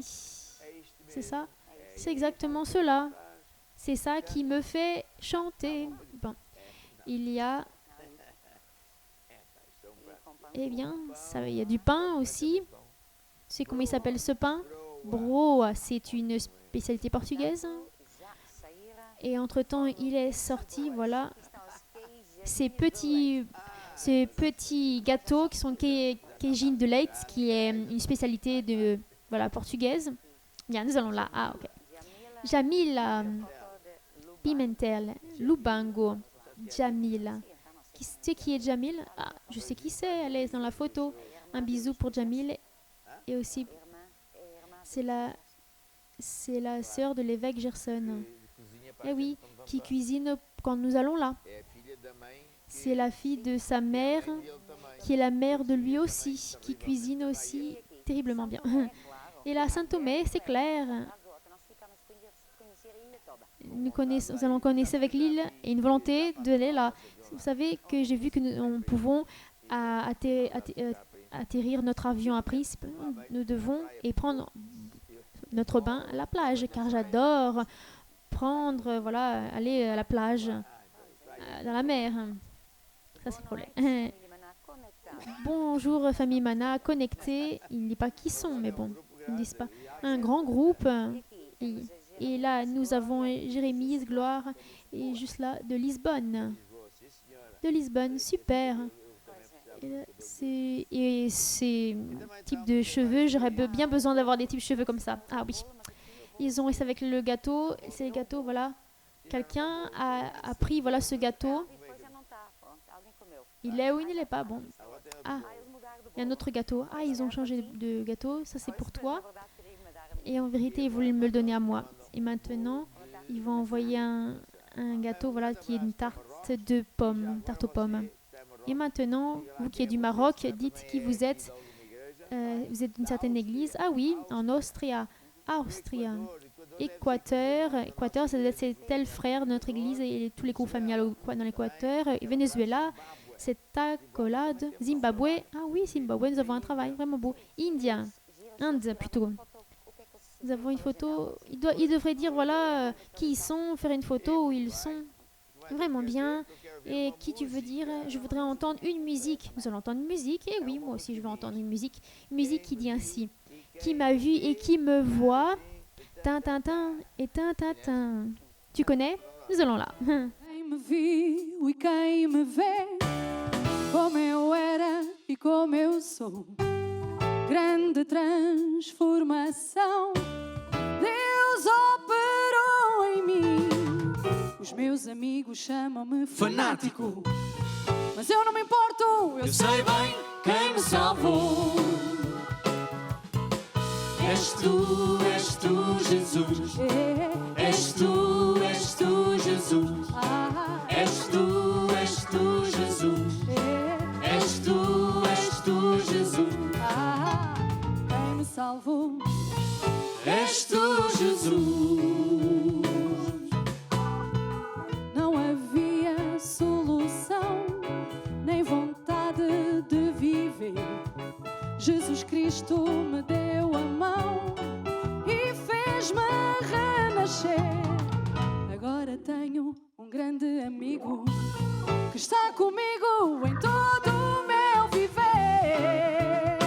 c'est ça? C'est exactement cela. C'est ça qui me fait chanter. Bon, il y a... Eh bien, il y a du pain aussi. Tu sais comment il s'appelle ce pain? Broa, c'est une spécialité portugaise. Et entre-temps, il est sorti, voilà, ces petits gâteaux qui sont queijinho de leite, qui est une spécialité voilà, portugaise. Bien, nous allons là. Ah, ok. Jamila, Pimentel, Lubango, Jamila. Tu sais qui est Jamil? Ah, je sais qui c'est, elle est dans la photo. Un bisou pour Jamil. Et aussi, c'est la sœur de l'évêque Gerson. Eh oui, qui cuisine quand nous allons là. C'est la fille de sa mère, qui est la mère de lui aussi, qui cuisine aussi terriblement bien. Et là, Saint-Thomé, c'est clair. Nous allons connaître avec l'île et une volonté d'aller là. Vous savez que j'ai vu que nous pouvons atterrir notre avion à Prispe. Nous devons prendre notre bain à la plage, car j'adore aller à la plage, dans la mer. Ça, c'est le problème. Bonjour, famille Mana, connectée. Ils ne disent pas qui sont, mais bon, ils ne disent pas. Un grand groupe. Et là, nous avons Jérémie, Gloire, et juste là, de Lisbonne. De Lisbonne, super. Et ces types de cheveux, j'aurais bien besoin d'avoir des types de cheveux comme ça. Ah oui. Ils ont essayé avec le gâteau. C'est le gâteau, voilà. Quelqu'un a pris, voilà, ce gâteau. Il est ou il ne l'est pas, bon. Ah, il y a un autre gâteau. Ah, ils ont changé de gâteau. Ça, c'est pour toi. Et en vérité, ils voulaient me le donner à moi. Et maintenant, ils vont envoyer un gâteau, voilà, qui est une tarte aux pommes. Et maintenant, vous qui êtes du Maroc, dites qui vous êtes. Vous êtes d'une certaine église. Ah oui, en Austria. Ah, Austria. Équateur. Équateur, c'est tel frère de notre église et tous les groupes familiales dans l'Équateur. Et Venezuela, c'est Tacolade. Zimbabwe, ah oui, Zimbabwe, nous avons un travail vraiment beau. India, Inde plutôt. Nous avons une photo. Il devrait dire voilà qui ils sont, faire une photo où ils sont vraiment bien. Et qui tu veux dire? Je voudrais entendre une musique. Nous allons entendre une musique. Et oui, moi aussi je veux entendre une musique. Une musique qui dit ainsi. Qui m'a vu et qui me voit. Tintintin et tintintin. Tu connais? Nous allons là. Quem me viu e quem me vê, como eu era e como eu sou. Grande transformação, Deus operou em mim. Os meus amigos chamam-me fanático, mas eu não me importo, eu sei bem quem me salvou. És tu, Jesus. És tu, Jesus. És tu, Jesus. És tu, Jesus. Quem me salvou? És tu, Jesus. Não havia solução, nem vontade de viver. Jesus Cristo me deu a mão e fez-me renascer. Agora tenho um grande amigo que está comigo em todo o meu viver.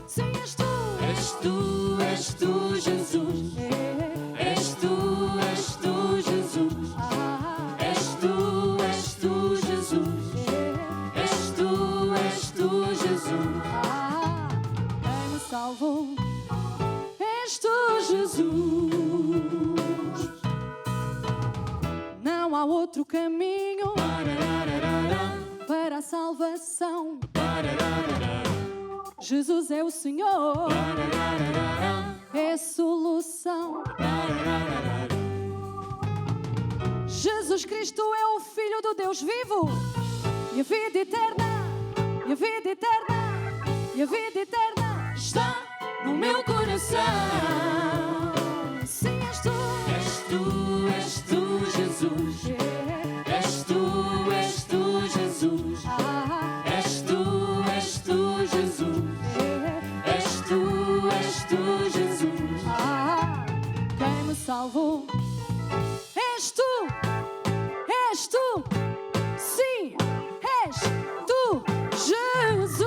Sim, és tu, Jesus. És tu, Jesus. És tu, Jesus. És tu, Jesus. Quem me salvou? És tu, Jesus. Não há outro caminho para a salvação. Jesus é o Senhor, é solução. Jesus Cristo é o Filho do Deus vivo e a vida eterna, e a vida eterna, e a vida eterna está no meu coração. Sim, és tu, Jesus. És tu, Jesus. És tu, Jesus. És tu, Jesus. Quem me salvou? És tu, sim, és tu, Jesus.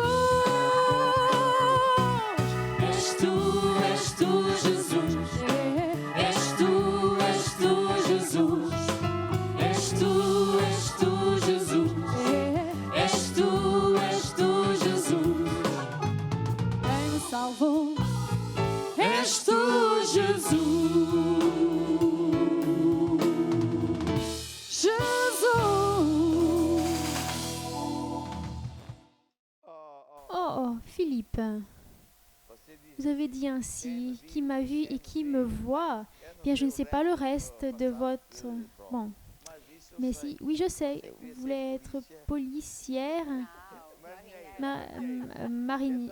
És tu, Jesus. És tu, Jesus. És tu, Jesus. És tu, Jesus. Quem me salvou? És tu, Jesus. Oh, Philippe, vous avez dit ainsi, qui m'a vu et qui me voit. Bien, je ne sais pas le reste de votre... Bon, mais si, oui, je sais, vous voulez être policière, la marine,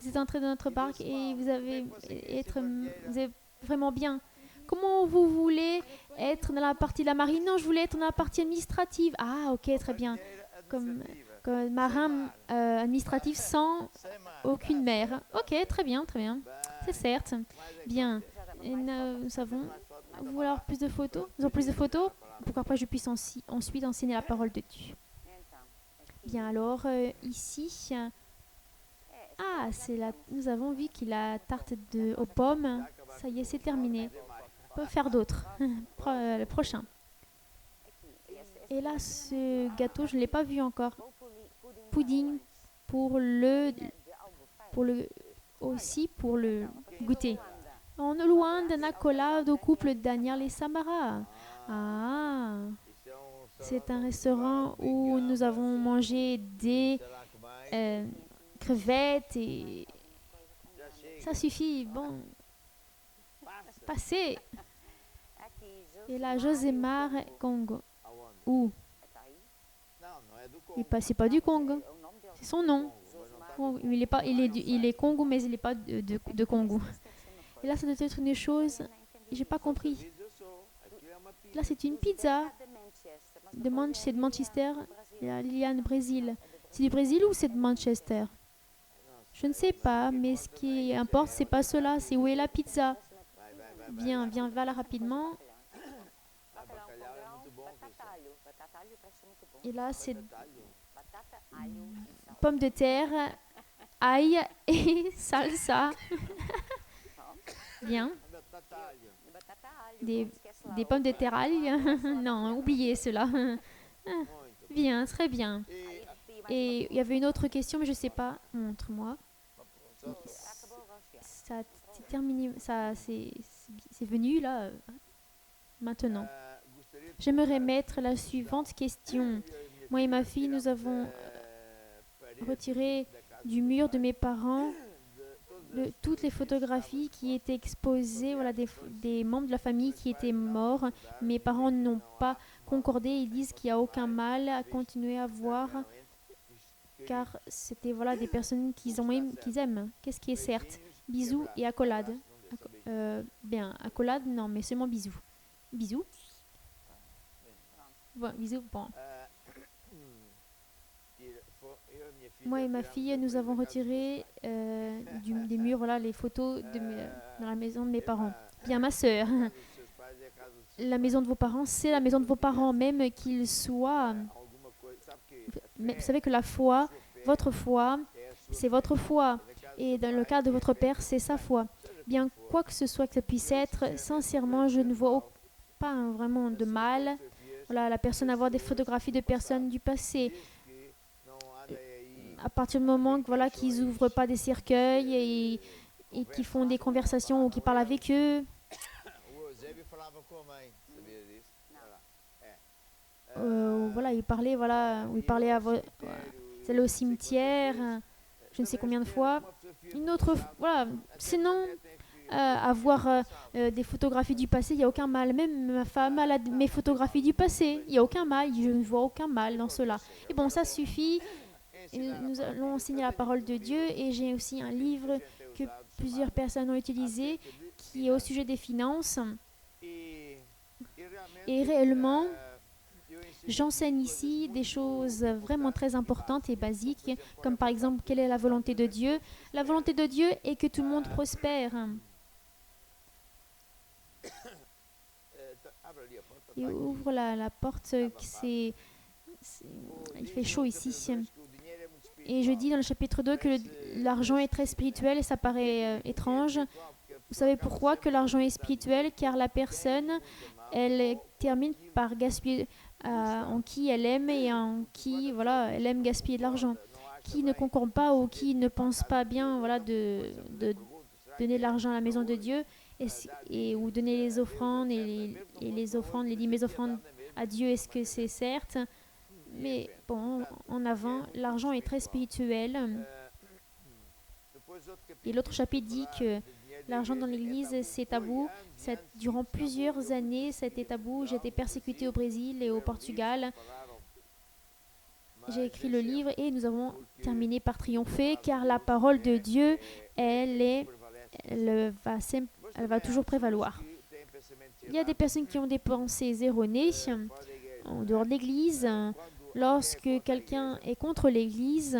vous êtes entré dans notre barque et vous avez vraiment bien. Comment vous voulez être dans la partie de la marine? Non, je voulais être dans la partie administrative. Ah, ok, très bien. Comme marin administratif sans aucune mer. Ok, très bien, très bien. C'est certes. Bien. Et nous avons... Vous voulez avoir plus de photos? Nous avons plus de photos pour qu'après je puisse ensuite enseigner la parole de Dieu. Bien, alors ici... Ah, nous avons vu qu'il a tarte aux pommes. Ça y est, c'est terminé. On peut faire d'autres. Le prochain. Et là, ce gâteau, je ne l'ai pas vu encore. Pudding aussi pour le goûter. En loin d'un accolade au couple Daniel et Samara. Ah, c'est un restaurant où nous avons mangé des crevettes et ça suffit. Bon, passez. Et là, Josémar Congo. Où? C'est pas du Congo. C'est son nom. Il est Congo, mais il n'est pas de Congo. Et là, ça doit être une chose j'ai pas compris. Là, c'est une pizza c'est de Manchester. Il y a Liliane, Brésil. C'est du Brésil ou c'est de Manchester? Je ne sais pas, mais ce qui importe, c'est pas cela, c'est où est la pizza. Viens, viens, va là rapidement. Et là, c'est pommes de terre, ail et salsa. Bien. Des pommes de terre ail. Non, oubliez cela. Bien, très bien. Et il y avait une autre question, mais je ne sais pas. Montre-moi. Ça c'est terminé. C'est venu là maintenant. J'aimerais mettre la suivante question. Moi et ma fille, nous avons retiré du mur de mes parents toutes les photographies qui étaient exposées, voilà, des membres de la famille qui étaient morts. Mes parents n'ont pas concordé, ils disent qu'il n'y a aucun mal à continuer à voir, car c'était voilà, des personnes qu'ils aiment. Qu'est-ce qui est certes? Bisous et accolade. Bien, accolade, non, mais seulement bisous. Bisous. Bon, bisous, bon. Moi et ma fille, nous avons retiré des murs, voilà, les photos dans la maison de mes parents. Bien, ma sœur, la maison de vos parents, c'est la maison de vos parents, même qu'ils soient... Mais vous savez que la foi, votre foi, c'est votre foi. Et dans le cas de votre père, c'est sa foi. Bien, quoi que ce soit que ça puisse être, sincèrement, je ne vois pas vraiment de mal. Voilà, la personne avoir des photographies de personnes du passé. À partir du moment que, voilà, qu'ils n'ouvrent pas des cercueils et qu'ils font des conversations ou qu'ils parlent avec eux. Voilà, il parlait ils allaient au cimetière, je ne sais combien de fois. Une autre, voilà, sinon, avoir des photographies du passé, il n'y a aucun mal. Même ma femme a mes photographies du passé, il n'y a aucun mal, je ne vois aucun mal dans cela. Et bon, ça suffit. Nous allons enseigner la parole de Dieu et j'ai aussi un livre que plusieurs personnes ont utilisé qui est au sujet des finances. Et réellement, j'enseigne ici des choses vraiment très importantes et basiques, comme par exemple, quelle est la volonté de Dieu? La volonté de Dieu est que tout le monde prospère. Et ouvre la porte, il fait chaud ici. Et je dis dans le chapitre 2 que l'argent est très spirituel et ça paraît étrange. Vous savez pourquoi que l'argent est spirituel? Car la personne, elle termine par gaspiller en qui elle aime et en qui, voilà, elle aime gaspiller de l'argent. Qui ne concorde pas ou qui ne pense pas bien, voilà, de donner de l'argent à la maison de Dieu ou donner les offrandes et les offrandes, les 10 offrandes à Dieu, est-ce que c'est certes? Mais bon, en avant, l'argent est très spirituel. Et l'autre chapitre dit que l'argent dans l'église, c'est tabou. Durant plusieurs années, c'était tabou. J'ai été persécutée au Brésil et au Portugal. J'ai écrit le livre et nous avons terminé par triompher, car la parole de Dieu, elle va toujours prévaloir. Il y a des personnes qui ont des pensées erronées en dehors de l'église. Lorsque quelqu'un est contre l'église,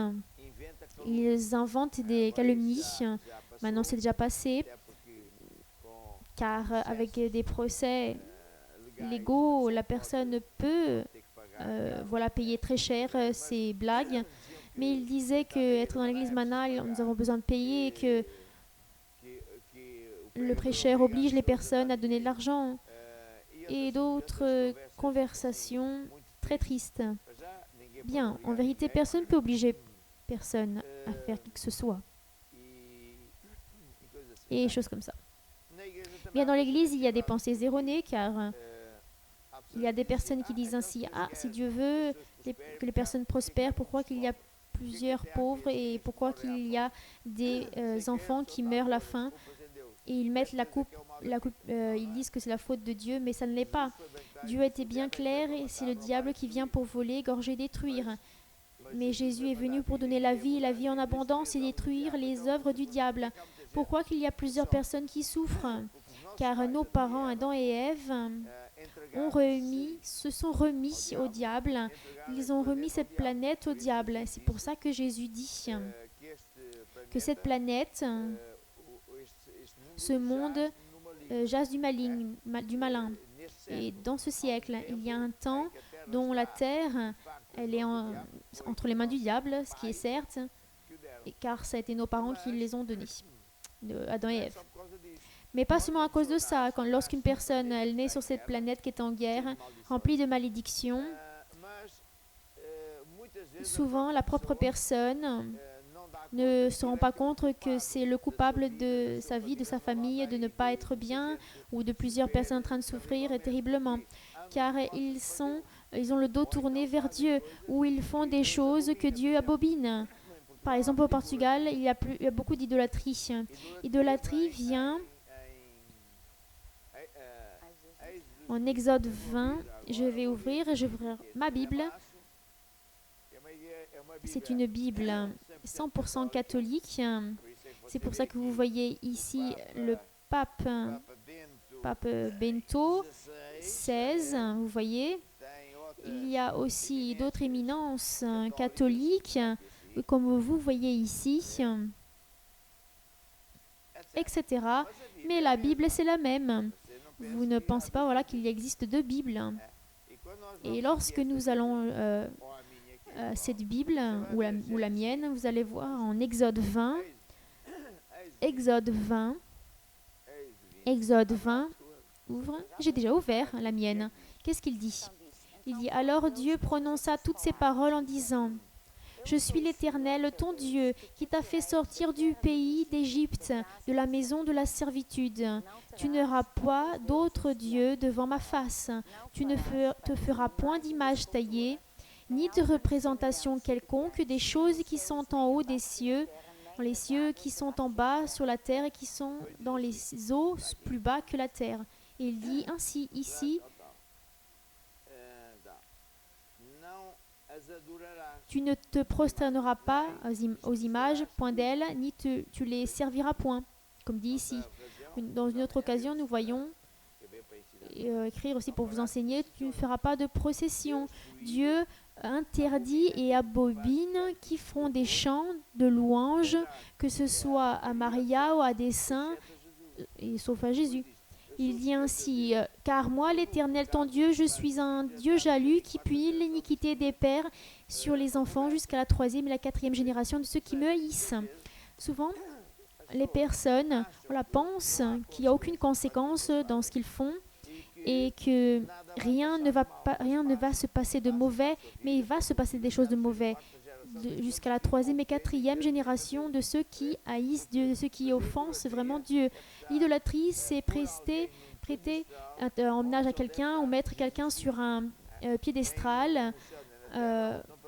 ils inventent des calomnies. Maintenant, c'est déjà passé, car avec des procès légaux, la personne peut payer très cher ces blagues. Mais il disait qu'être dans l'église maintenant, nous avons besoin de payer et que le prêcheur oblige les personnes à donner de l'argent. Et d'autres conversations très tristes. Bien, en vérité, personne ne peut obliger personne à faire qui que ce soit. Et choses comme ça. Bien, dans l'église, il y a des pensées erronées, car il y a des personnes qui disent ainsi, ah, si Dieu veut que les personnes prospèrent, pourquoi qu'il y a plusieurs pauvres et pourquoi qu'il y a des enfants qui meurent à la faim? Et ils mettent ils disent que c'est la faute de Dieu, mais ça ne l'est pas. Dieu a été bien clair et c'est le diable qui vient pour voler, égorger, détruire. Mais Jésus est venu pour donner la vie en abondance et détruire les œuvres du diable. Pourquoi qu'il y a plusieurs personnes qui souffrent? car nos parents, Adam et Ève, se sont remis au diable. Ils ont remis cette planète au diable. C'est pour ça que Jésus dit que cette planète, ce monde, jase du malin. Et dans ce siècle, il y a un temps dont la terre, elle est entre les mains du diable, ce qui est certes, car ça a été nos parents qui les ont donnés, Adam et Ève. Mais pas seulement à cause de ça. Lorsqu'une personne elle naît sur cette planète qui est en guerre, remplie de malédictions, souvent la propre personne ne se rend pas compte que c'est le coupable de sa vie, de sa famille, de ne pas être bien, ou de plusieurs personnes en train de souffrir terriblement, car ils ont le dos tourné vers Dieu, ou ils font des choses que Dieu abomine. Par exemple, au Portugal, il y a beaucoup d'idolâtrie. Idolâtrie vient en Exode 20. Je vais ouvrir ma Bible. C'est une Bible 100% catholique. C'est pour ça que vous voyez ici le pape Bento XVI. Vous voyez, il y a aussi d'autres éminences catholiques, comme vous voyez ici, etc. Mais la Bible, c'est la même. Vous ne pensez pas voilà, qu'il existe deux Bibles. Et lorsque nous allons cette Bible, ou la mienne, vous allez voir en Exode 20. Exode 20. Exode 20. Ouvre. J'ai déjà ouvert la mienne. Qu'est-ce qu'il dit? Il dit, alors Dieu prononça toutes ces paroles en disant, je suis l'Éternel, ton Dieu, qui t'a fait sortir du pays d'Égypte, de la maison de la servitude. Tu n'auras pas d'autre Dieu devant ma face. Tu ne te feras point d'image taillée, ni de représentation quelconque des choses qui sont en haut des cieux, dans les cieux, qui sont en bas sur la terre et qui sont dans les eaux plus bas que la terre. Et il dit ainsi ici, tu ne te prosterneras pas aux images, point d'elles, ni tu les serviras point, comme dit ici. Dans une autre occasion, nous voyons écrire aussi pour vous enseigner, tu ne feras pas de procession. Dieu interdit et abomine qui font des chants de louanges, que ce soit à Maria ou à des saints, et sauf à Jésus. Il dit ainsi, car moi, l'Éternel, ton Dieu, je suis un Dieu jaloux qui punit l'iniquité des pères sur les enfants jusqu'à la 3e et la 4e génération de ceux qui me haïssent. Souvent, les personnes pensent qu'il n'y a aucune conséquence dans ce qu'ils font et que rien ne va se passer de mauvais, mais il va se passer des choses de mauvais jusqu'à la 3e et 4e génération de ceux qui haïssent Dieu, de ceux qui offensent vraiment Dieu. L'idolâtrie, c'est prêter un hommage à quelqu'un ou mettre quelqu'un sur un piédestal.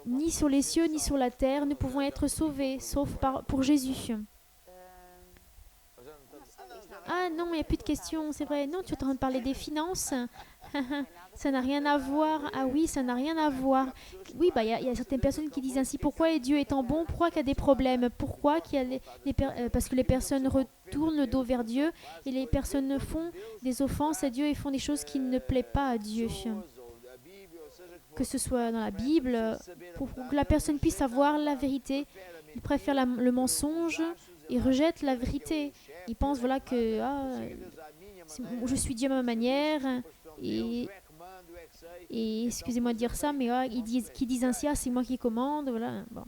Ni sur les cieux, ni sur la terre, ne pouvons être sauvés, sauf pour Jésus. Ah non, il n'y a plus de questions, c'est vrai. Non, tu es en train de parler des finances. Ça n'a rien à voir. Ah oui, ça n'a rien à voir. Oui, il y a certaines personnes qui disent ainsi, pourquoi Dieu étant bon, pourquoi qu'il y a des problèmes? Pourquoi qu'il y a parce que les personnes retournent le dos vers Dieu et les personnes font des offenses à Dieu et font des choses qui ne plaisent pas à Dieu. Que ce soit dans la Bible, pour que la personne puisse savoir la vérité. Il préfère le mensonge et rejette la vérité. Il pense voilà que je suis Dieu à ma manière et excusez-moi de dire ça, mais qui disent ainsi, c'est moi qui commande, voilà. Bon.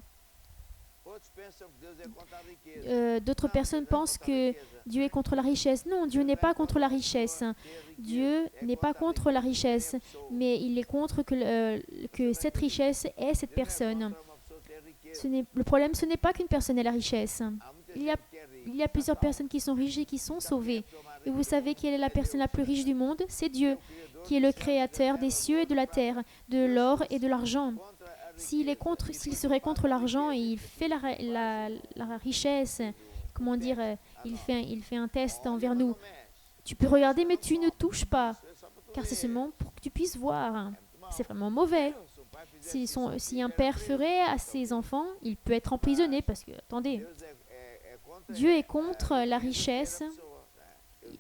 D'autres personnes pensent que Dieu est contre la richesse. Non, Dieu n'est pas contre la richesse. Dieu n'est pas contre la richesse, mais il est contre que cette richesse ait cette personne. Le problème, ce n'est pas qu'une personne ait la richesse. Il y a plusieurs personnes qui sont riches et qui sont sauvées. Et vous savez quelle est la personne la plus riche du monde? C'est Dieu, qui est le créateur des cieux et de la terre, de l'or et de l'argent. S'il serait contre l'argent et il fait la richesse, comment dire, il fait un test envers nous. Tu peux regarder, mais tu ne touches pas, car c'est seulement pour que tu puisses voir. C'est vraiment mauvais. Si un père ferait à ses enfants, il peut être emprisonné, parce que, attendez, Dieu est contre la richesse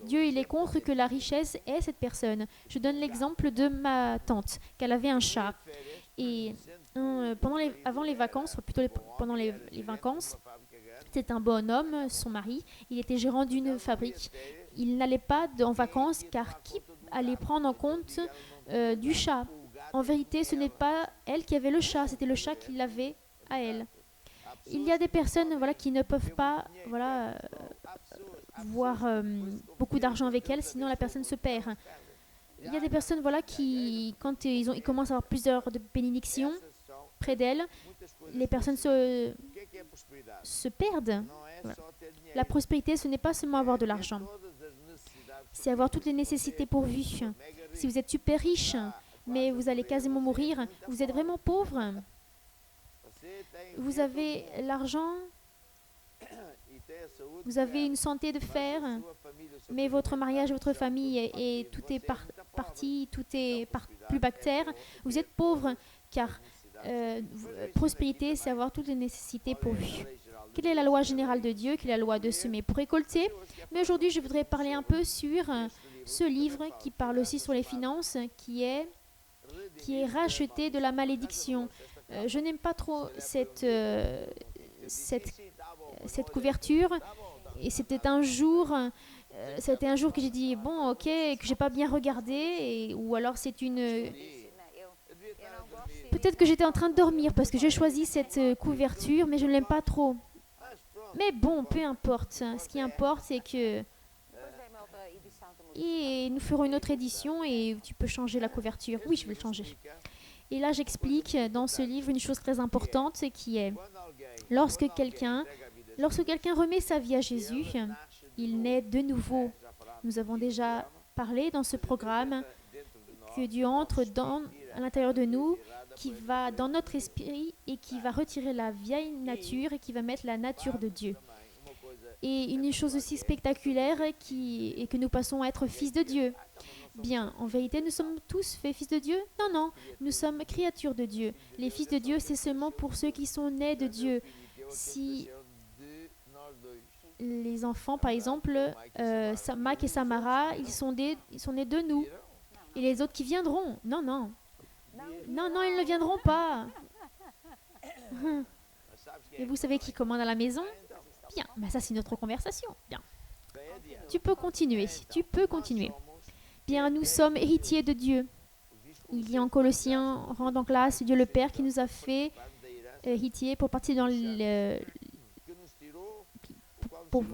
Dieu il est contre que la richesse ait cette personne. Je donne l'exemple de ma tante, qu'elle avait un chat. Et avant les vacances, ou plutôt pendant les vacances, c'était un bonhomme, son mari. Il était gérant d'une fabrique. Il n'allait pas en vacances car qui allait prendre en compte du chat? En vérité, ce n'est pas elle qui avait le chat, c'était le chat qui l'avait à elle. Il y a des personnes voilà, qui ne peuvent pas voir beaucoup d'argent avec elle, sinon la personne se perd. Il y a des personnes voilà, qui, quand ils commencent à avoir plusieurs bénédictions près d'elles, les personnes se perdent. Voilà. La prospérité, ce n'est pas seulement avoir de l'argent, c'est avoir toutes les nécessités pourvues. Si vous êtes super riche, mais vous allez quasiment mourir, vous êtes vraiment pauvre. Vous avez l'argent, vous avez une santé de fer, mais votre mariage, votre famille, et tout est parti, tout est plus bactère. Vous êtes pauvre, car prospérité, c'est avoir toutes les nécessités pourvues. Quelle est la loi générale de Dieu? Quelle est la loi de semer pour récolter? Mais aujourd'hui, je voudrais parler un peu sur ce livre qui parle aussi sur les finances, qui est racheté de la malédiction. Je n'aime pas trop cette couverture. Et c'était un jour que j'ai dit, bon, ok, que j'ai pas bien regardé, ou alors c'est une... Peut-être que j'étais en train de dormir parce que j'ai choisi cette couverture, mais je ne l'aime pas trop. Mais bon, peu importe. Ce qui importe, c'est que... Et nous ferons une autre édition et tu peux changer la couverture. Oui, je vais le changer. Et là, j'explique dans ce livre une chose très importante qui est lorsque quelqu'un remet sa vie à Jésus, il naît de nouveau. Nous avons déjà parlé dans ce programme que Dieu entre à l'intérieur de nous, qui va dans notre esprit et qui va retirer la vieille nature et qui va mettre la nature de Dieu. Et une chose aussi spectaculaire est que nous passons à être fils de Dieu. Bien, en vérité, nous sommes tous faits fils de Dieu? Non, non, nous sommes créatures de Dieu. Les fils de Dieu, c'est seulement pour ceux qui sont nés de Dieu. Si les enfants, par exemple, Mac et Samara, ils sont nés de nous. Et les autres qui viendront? Non, non. Non, non, ils ne viendront pas. Et vous savez qui commande à la maison? Bien, mais ça c'est une autre conversation. Bien. Tu peux continuer. Bien, nous sommes héritiers de Dieu. Il y a en Colossiens, rend en classe Dieu le Père qui nous a fait héritiers pour partir dans pour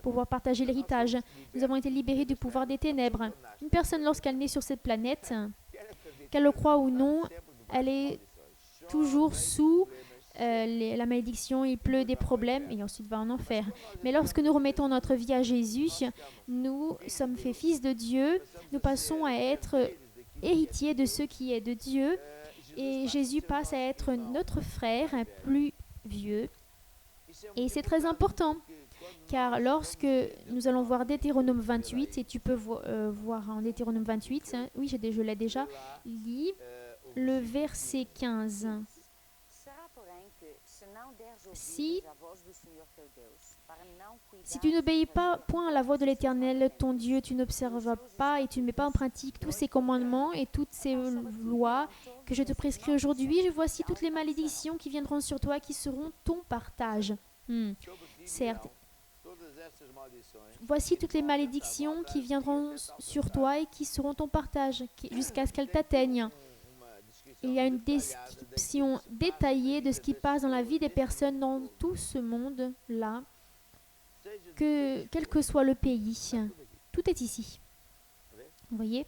pouvoir partager l'héritage. Nous avons été libérés du pouvoir des ténèbres. Une personne, lorsqu'elle naît sur cette planète, qu'elle le croit ou non, elle est toujours sous la malédiction, il pleut des problèmes et ensuite va en enfer. Mais lorsque nous remettons notre vie à Jésus, nous sommes faits fils de Dieu, nous passons à être héritiers de ce qui est de Dieu et Jésus passe à être notre frère plus vieux. Et c'est très important, car lorsque nous allons voir Deutéronome 28, et tu peux voir en Deutéronome 28, oui, je l'ai déjà, lis le verset 15. Si tu n'obéis pas point à la voix de l'Éternel, ton Dieu, tu n'observes pas et tu ne mets pas en pratique tous ses commandements et toutes ses lois que je te prescris aujourd'hui, voici toutes les malédictions qui viendront sur toi qui seront ton partage. Certes. Voici toutes les malédictions qui viendront sur toi et qui seront ton partage jusqu'à ce qu'elles t'atteignent. Il y a une description détaillée de ce qui passe dans la vie des personnes dans tout ce monde-là, quel que soit le pays. Tout est ici. Vous voyez?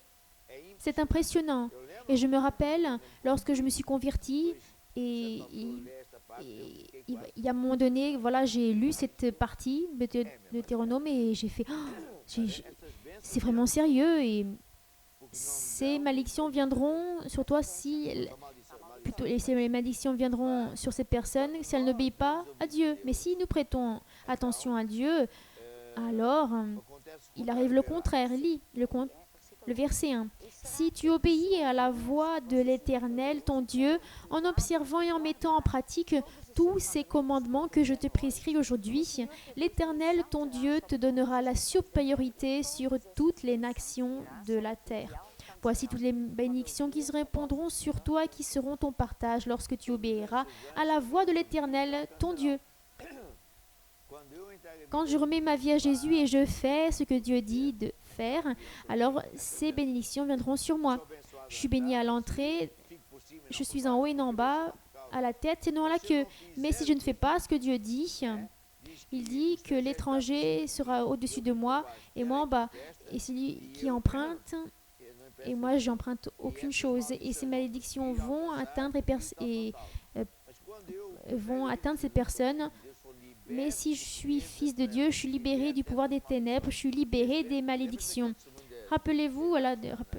C'est impressionnant. Et je me rappelle, lorsque je me suis convertie, et à un moment donné, voilà, j'ai lu cette partie de Deutéronome et j'ai fait c'est vraiment sérieux et ces malédictions viendront sur toi ces malédictions viendront sur cette personne si elle n'obéit pas à Dieu. Mais si nous prêtons attention à Dieu, alors il arrive le contraire. Le verset 1. Si tu obéis à la voix de l'Éternel, ton Dieu, en observant et en mettant en pratique tous ces commandements que je te prescris aujourd'hui, l'Éternel, ton Dieu, te donnera la supériorité sur toutes les nations de la terre. Voici toutes les bénédictions qui se répandront sur toi, qui seront ton partage lorsque tu obéiras à la voix de l'Éternel, ton Dieu. Quand je remets ma vie à Jésus et je fais ce que Dieu dit de faire, alors ces bénédictions viendront sur moi. Je suis béni à l'entrée, je suis en haut et non en bas, à la tête et non à la queue. Mais si je ne fais pas ce que Dieu dit, il dit que l'étranger sera au-dessus de moi et moi en bas. Et celui qui emprunte, et moi j'emprunte aucune chose. Et ces malédictions vont atteindre, vont atteindre ces personnes. Mais si je suis fils de Dieu, je suis libéré du pouvoir des ténèbres, je suis libéré des malédictions. Rappelez-vous,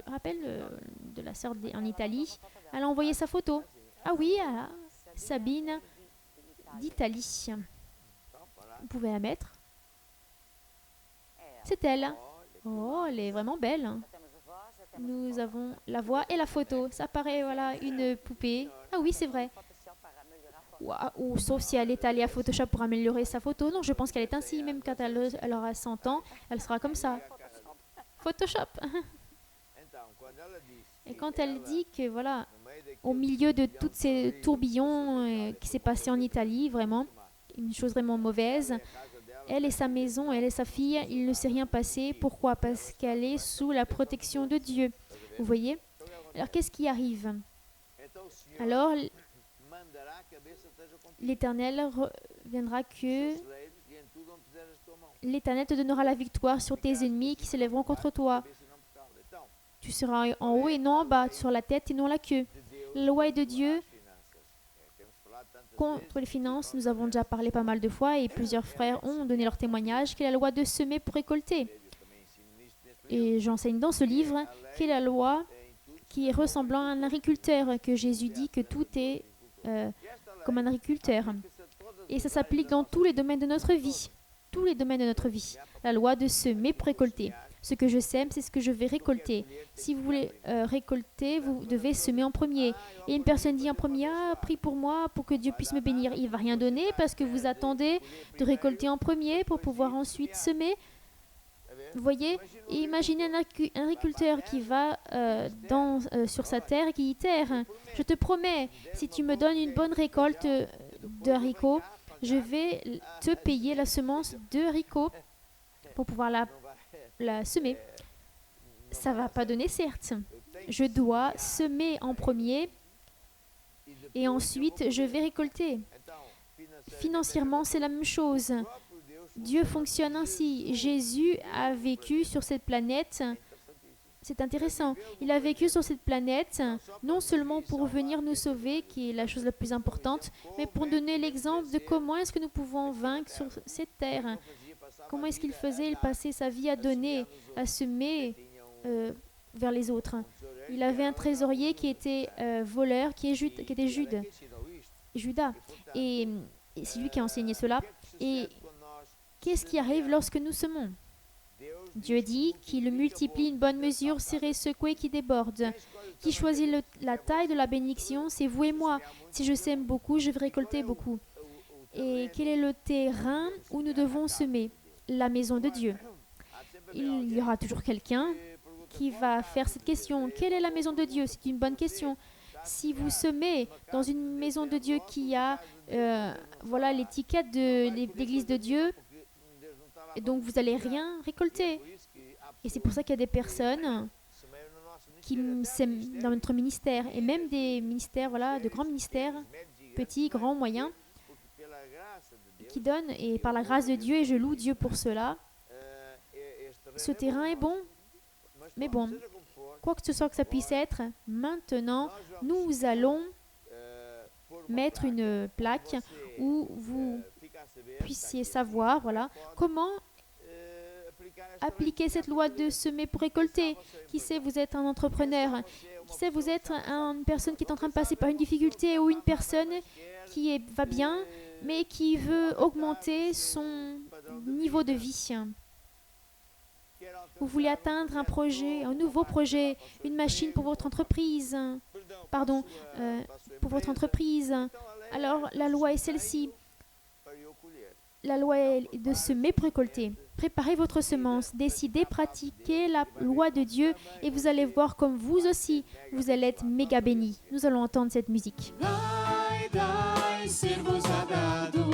rappel de la sœur en Italie, elle a envoyé sa photo. Ah oui, Sabine d'Italie. Vous pouvez la mettre. C'est elle. Oh, elle est vraiment belle. Nous avons la voix et la photo. Ça paraît, voilà, une poupée. Ah oui, c'est vrai. Ou sauf si elle est allée à Photoshop pour améliorer sa photo. Non, je pense qu'elle est ainsi. Même quand elle aura 100 ans, elle sera comme ça. Photoshop. Et quand elle dit que, voilà, au milieu de tous ces tourbillons qui s'est passé en Italie, vraiment, une chose vraiment mauvaise, elle et sa maison, elle et sa fille, il ne s'est rien passé. Pourquoi? Parce qu'elle est sous la protection de Dieu. Vous voyez? Alors, qu'est-ce qui arrive? Alors, l'Éternel reviendra que l'Éternel te donnera la victoire sur tes ennemis qui s'élèveront contre toi. Tu seras en haut et non en bas, sur la tête et non la queue. La loi est de Dieu contre les finances. Nous avons déjà parlé pas mal de fois et plusieurs frères ont donné leur témoignage qu'est la loi de semer pour récolter. Et j'enseigne dans ce livre qu'est la loi qui est ressemblant à un agriculteur, que Jésus dit que tout est comme un agriculteur. Et ça s'applique dans tous les domaines de notre vie. Tous les domaines de notre vie. La loi de semer pour récolter. Ce que je sème, c'est ce que je vais récolter. Si vous voulez récolter, vous devez semer en premier. Et une personne dit en premier, ah, prie pour moi, pour que Dieu puisse me bénir. Il ne va rien donner parce que vous attendez de récolter en premier pour pouvoir ensuite semer. Vous voyez? Et imaginez un agriculteur qui va sur sa terre et qui dit, terre, je te promets, si tu me donnes une bonne récolte de haricots, je vais te payer la semence de haricots pour pouvoir la semer. Ça ne va pas donner, certes. Je dois semer en premier et ensuite je vais récolter. Financièrement, c'est la même chose. Dieu fonctionne ainsi. Jésus a vécu sur cette planète. C'est intéressant. Il a vécu sur cette planète non seulement pour venir nous sauver, qui est la chose la plus importante, mais pour donner l'exemple de comment est-ce que nous pouvons vaincre sur cette terre. Comment est-ce qu'il faisait? Il passait sa vie à donner, à semer vers les autres. Il avait un trésorier qui était voleur, qui était Judas. Et c'est lui qui a enseigné cela. Et qu'est-ce qui arrive lorsque nous semons? Dieu dit qu'il multiplie une bonne mesure, serrée, secouée, qui déborde. Qui choisit la taille de la bénédiction? C'est vous et moi. Si je sème beaucoup, je vais récolter beaucoup. Et quel est le terrain où nous devons semer? La maison de Dieu. Il y aura toujours quelqu'un qui va faire cette question. Quelle est la maison de Dieu? C'est une bonne question. Si vous semez dans une maison de Dieu qui a voilà l'étiquette de l'église de Dieu, donc vous n'allez rien récolter. Et c'est pour ça qu'il y a des personnes qui sèment dans notre ministère, et même des ministères, voilà, de grands ministères, petits, grands, moyens, qui donnent, et par la grâce de Dieu, et je loue Dieu pour cela, ce terrain est bon. Mais bon, quoi que ce soit que ça puisse être, maintenant, nous allons mettre une plaque où vous puissiez savoir, voilà, comment appliquer cette loi de semer pour récolter. Qui sait, vous êtes un entrepreneur. Qui sait, vous êtes une personne qui est en train de passer par une difficulté, ou une personne qui va bien, mais qui veut augmenter son niveau de vie. Vous voulez atteindre un projet, un nouveau projet, une machine pour votre entreprise. Pardon, pour votre entreprise. Alors, la loi est celle-ci. La loi est de semer pour récolter. Préparez votre semence, décidez, pratiquez la loi de Dieu et vous allez voir comme vous aussi, vous allez être méga bénis. Nous allons entendre cette musique. Dai, dai, ser-vos-á dado,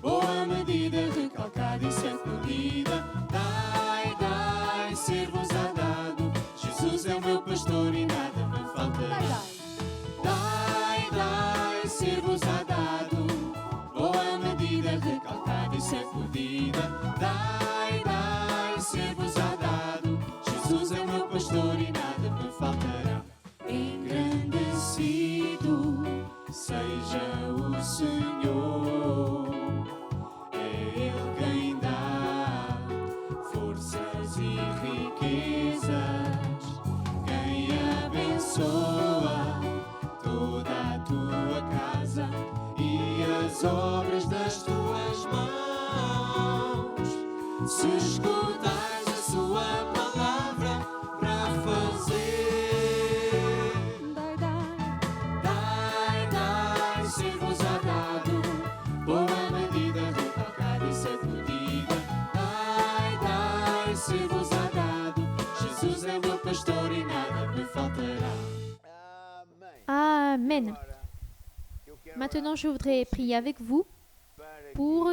boa medida, recalcada e sacudida. Dai, dai, ser-vos-á dado, Jesus é o meu pastor e nada me faltará. Dai, dai, ser-vos-á dado, boa medida, recalcada e sacudida. Dai, dai, ser-vos-á dado, Jesus é o meu pastor e nada me faltará. Engrandecido seja o Senhor, é Ele quem dá forças e riquezas, quem abençoa toda a tua casa e as obras das tuas mãos. Se escutais a sua palavra para fazer, dai, dai, ser-vos-á dado, boa medida, recalcada e sacudida. Dai, ser-vos-á dado, Jesus é o meu pastor e nada me faltará. Amen. Maintenant, je voudrais prier avec vous pour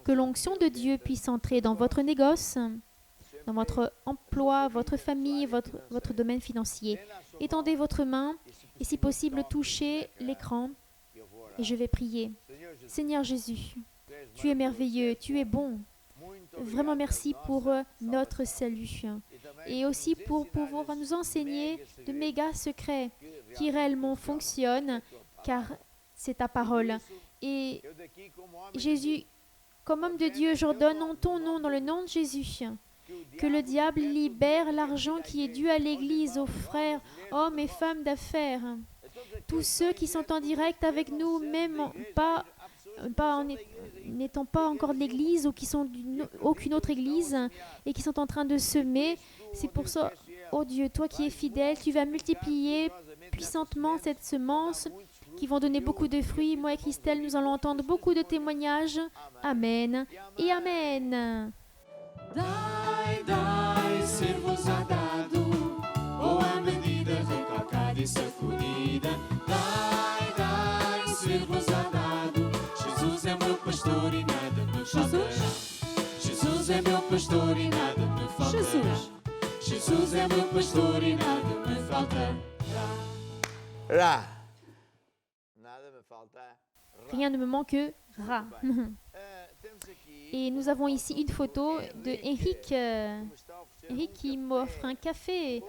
que l'onction de Dieu puisse entrer dans votre négoce, dans votre emploi, votre famille, votre domaine financier. Étendez votre main et si possible, touchez l'écran et je vais prier. Seigneur Jésus, tu es merveilleux, tu es bon. Vraiment merci pour notre salut et aussi pour pouvoir nous enseigner de méga secrets qui réellement fonctionnent car c'est ta parole. Et Jésus, comme homme de Dieu, j'ordonne en ton nom, dans le nom de Jésus, que le diable libère l'argent qui est dû à l'Église, aux frères, hommes et femmes d'affaires. Tous ceux qui sont en direct avec nous, même n'étant pas encore de l'Église ou qui sont aucune autre Église et qui sont en train de semer. C'est pour ça, oh Dieu, toi qui es fidèle, tu vas multiplier puissamment cette semence qui vont donner beaucoup de fruits. Moi et Christelle, nous allons entendre beaucoup de témoignages. Amen et Amen. Dai, dai, ser-vos-á dado, boa medida, recalcada e sacudida. Dai, dai, ser-vos-á dado, Jesus é meu pastor e nada me faltará. Jesus é meu pastor e nada me faltará. Jesus é meu pastor e nada me faltará. Rien ne me manquera. Et nous avons ici une photo de Eric. Eric qui m'offre un café.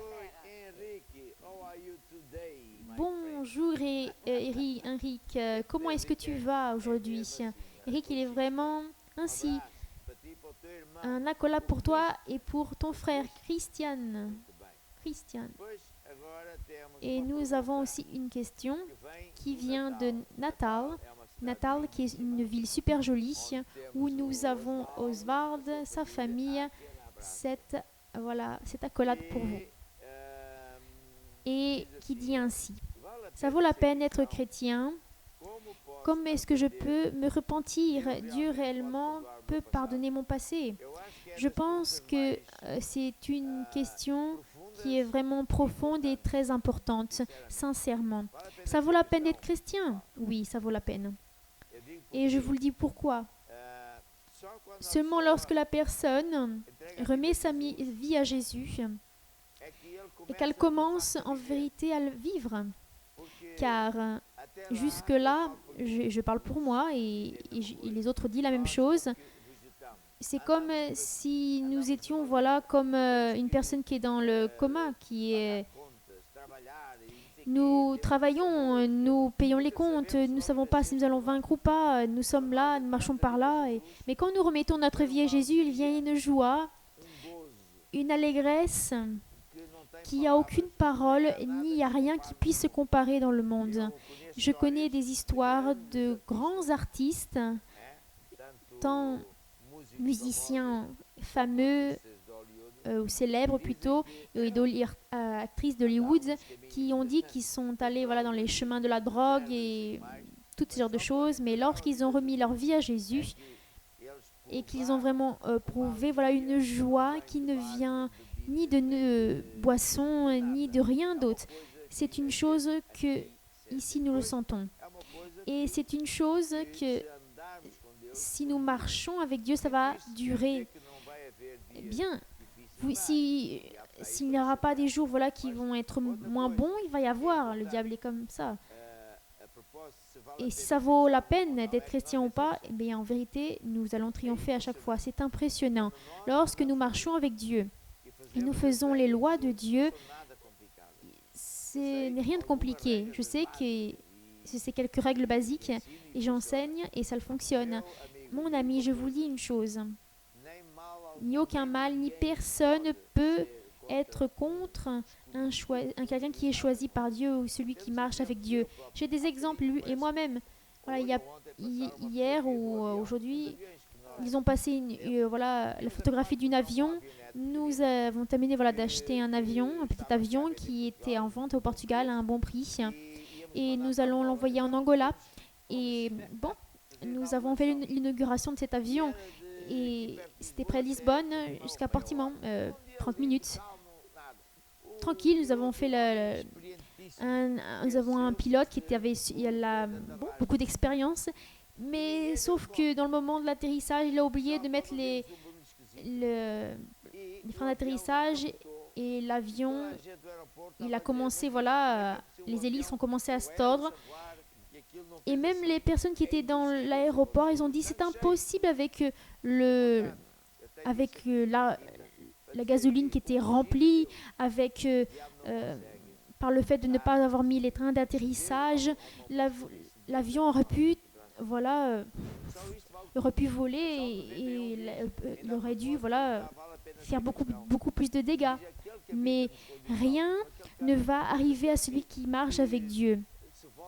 Bonjour Eric, comment est-ce que tu vas aujourd'hui? Eric, il est vraiment ainsi. Un accolade pour toi et pour ton frère Christian. Et nous avons aussi une question qui vient de Natal. Natal, qui est une ville super jolie, où nous avons Oswald, sa famille, cette accolade pour vous. Et qui dit ainsi: ça vaut la peine d'être chrétien. Comment est-ce que je peux me repentir? Dieu réellement peut pardonner mon passé. Je pense que c'est une question qui est vraiment profonde et très importante, sincèrement. Ça vaut la peine d'être chrétien? Oui, ça vaut la peine. Et je vous le dis pourquoi. Seulement lorsque la personne remet sa vie à Jésus et qu'elle commence en vérité à le vivre. Car jusque-là, je parle pour moi et les autres disent la même chose. C'est comme si nous étions comme une personne qui est dans le coma, Nous travaillons, nous payons les comptes, nous ne savons pas si nous allons vaincre ou pas, nous sommes là, nous marchons par là. Mais quand nous remettons notre vie à Jésus, il vient une joie, une allégresse qui n'a aucune parole, ni il n'y a rien qui puisse se comparer dans le monde. Je connais des histoires de grands artistes, tant musiciens fameux, ou célèbres plutôt, actrices d'Hollywood, qui ont dit qu'ils sont allés voilà, dans les chemins de la drogue et toutes ces genres de choses, mais lorsqu'ils ont remis leur vie à Jésus et qu'ils ont vraiment prouvé voilà, une joie qui ne vient ni de boissons, ni de rien d'autre. C'est une chose que ici nous le sentons. Et c'est une chose que si nous marchons avec Dieu, ça va durer. Bien, s'il n'y aura pas des jours voilà, qui vont être moins bons, il va y avoir. Le diable est comme ça. Et si ça vaut la peine d'être chrétien ou pas, eh bien, en vérité, nous allons triompher à chaque fois. C'est impressionnant. Lorsque nous marchons avec Dieu et nous faisons les lois de Dieu, ce n'est rien de compliqué. Je sais que c'est quelques règles basiques et j'enseigne et ça fonctionne. Mon ami, je vous dis une chose. Ni aucun mal, ni personne peut être contre quelqu'un qui est choisi par Dieu ou celui qui marche avec Dieu. J'ai des exemples, et moi-même. Voilà, hier ou aujourd'hui, ils ont passé voilà, la photographie d'un avion. Nous avons terminé voilà, d'acheter un petit avion qui était en vente au Portugal à un bon prix. Et nous allons l'envoyer en Angola. Et bon, nous avons fait l'inauguration de cet avion. Et c'était près de Lisbonne jusqu'à Portimão, 30 minutes. Tranquille, nous avons fait nous avons un pilote qui avait beaucoup d'expérience, mais sauf que dans le moment de l'atterrissage, il a oublié de mettre les freins d'atterrissage et l'avion, il a commencé, voilà, les hélices ont commencé à se tordre. Et même les personnes qui étaient dans l'aéroport, ils ont dit c'est impossible avec la gasoline qui était remplie, par le fait de ne pas avoir mis les trains d'atterrissage, l'avion aurait pu voler et il aurait dû faire beaucoup plus de dégâts. Mais rien ne va arriver à celui qui marche avec Dieu.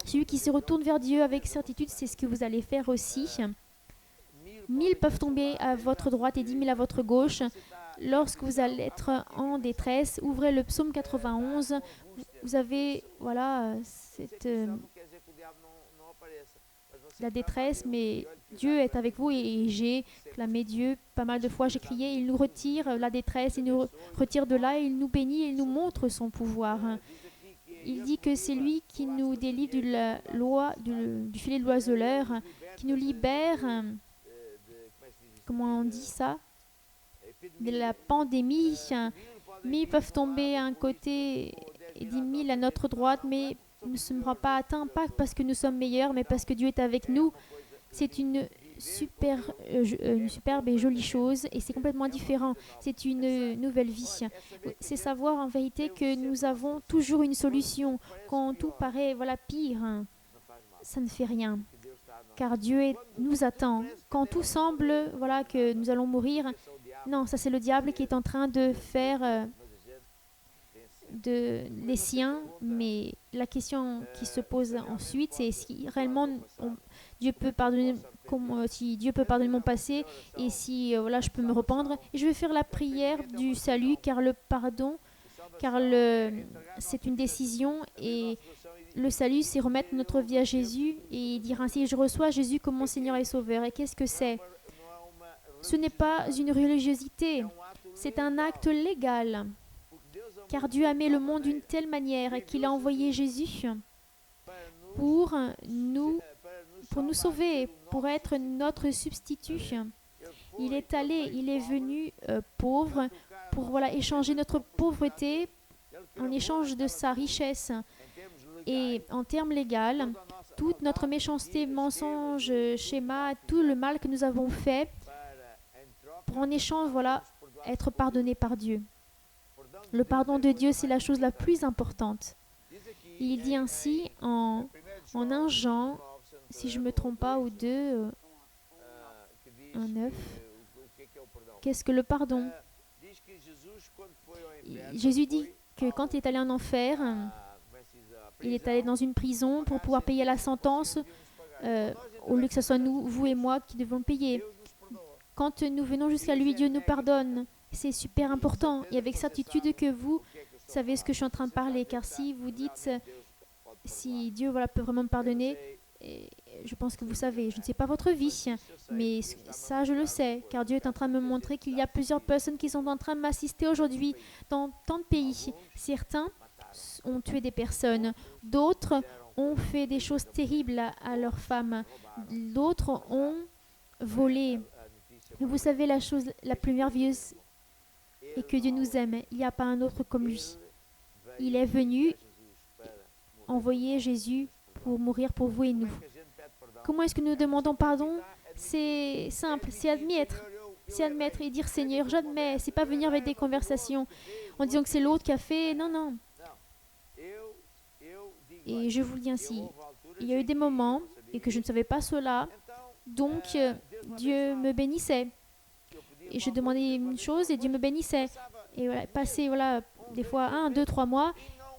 Celui qui se retourne vers Dieu avec certitude, c'est ce que vous allez faire aussi. 1000 peuvent tomber à votre droite et 10 000 à votre gauche. Lorsque vous allez être en détresse, ouvrez le psaume 91. Vous avez, voilà, la détresse, mais Dieu est avec vous et j'ai clamé Dieu pas mal de fois. J'ai crié, il nous retire la détresse, il nous retire de là, il nous bénit, il nous montre son pouvoir. Il dit que c'est lui qui nous délivre du filet de l'oiseleur, qui nous libère, comment on dit ça, de la pandémie. 1000 peuvent tomber à un côté et 10 000 à notre droite, mais nous ne serons pas atteints, pas parce que nous sommes meilleurs, mais parce que Dieu est avec nous. C'est une superbe et jolie chose et c'est complètement différent. C'est une nouvelle vie. C'est savoir en vérité que nous avons toujours une solution. Quand tout paraît pire, ça ne fait rien. Car Dieu nous attend. Quand tout semble que nous allons mourir, non, ça c'est le diable qui est en train de faire les siens, mais la question qui se pose ensuite, c'est si réellement Dieu peut pardonner, si Dieu peut pardonner mon passé et si je peux me rependre. Et je vais faire la prière du salut, car le pardon, c'est une décision et le salut, c'est remettre notre vie à Jésus et dire ainsi, je reçois Jésus comme mon Seigneur et Sauveur. Et qu'est-ce que c'est? Ce n'est pas une religiosité, c'est un acte légal. Car Dieu a aimé le monde d'une telle manière qu'il a envoyé Jésus pour nous sauver, pour être notre substitut. Il est venu pauvre pour échanger notre pauvreté en échange de sa richesse. Et en termes légaux, toute notre méchanceté, mensonge, schéma, tout le mal que nous avons fait, pour en échange, être pardonné par Dieu. Le pardon de Dieu, c'est la chose la plus importante. Il dit ainsi en 1 Jean, si je ne me trompe pas, ou 2, 1,9, qu'est-ce que le pardon? Jésus dit que quand il est allé en enfer, il est allé dans une prison pour pouvoir payer la sentence, au lieu que ce soit nous, vous et moi, qui devons payer. Quand nous venons jusqu'à lui, Dieu nous pardonne. C'est super important et avec certitude que vous savez ce que je suis en train de parler. Car si vous dites, si Dieu peut vraiment me pardonner, et je pense que vous savez, je ne sais pas votre vie, mais ça je le sais, car Dieu est en train de me montrer qu'il y a plusieurs personnes qui sont en train de m'assister aujourd'hui dans tant de pays. Certains ont tué des personnes, d'autres ont fait des choses terribles à leurs femmes, d'autres ont volé. Mais vous savez, la chose la plus merveilleuse est que Dieu nous aime. Il n'y a pas un autre comme lui. Il est venu envoyer Jésus pour mourir pour vous et nous. Comment est-ce que nous demandons pardon? C'est simple, c'est admettre. C'est admettre et dire Seigneur, j'admets. C'est pas venir avec des conversations en disant que c'est l'autre qui a fait. Non, non. Et je vous le dis ainsi. Il y a eu des moments et que je ne savais pas cela. Donc, Dieu me bénissait. Et je demandais une chose et Dieu me bénissait. Et voilà, passé des fois 1, 2, 3 mois.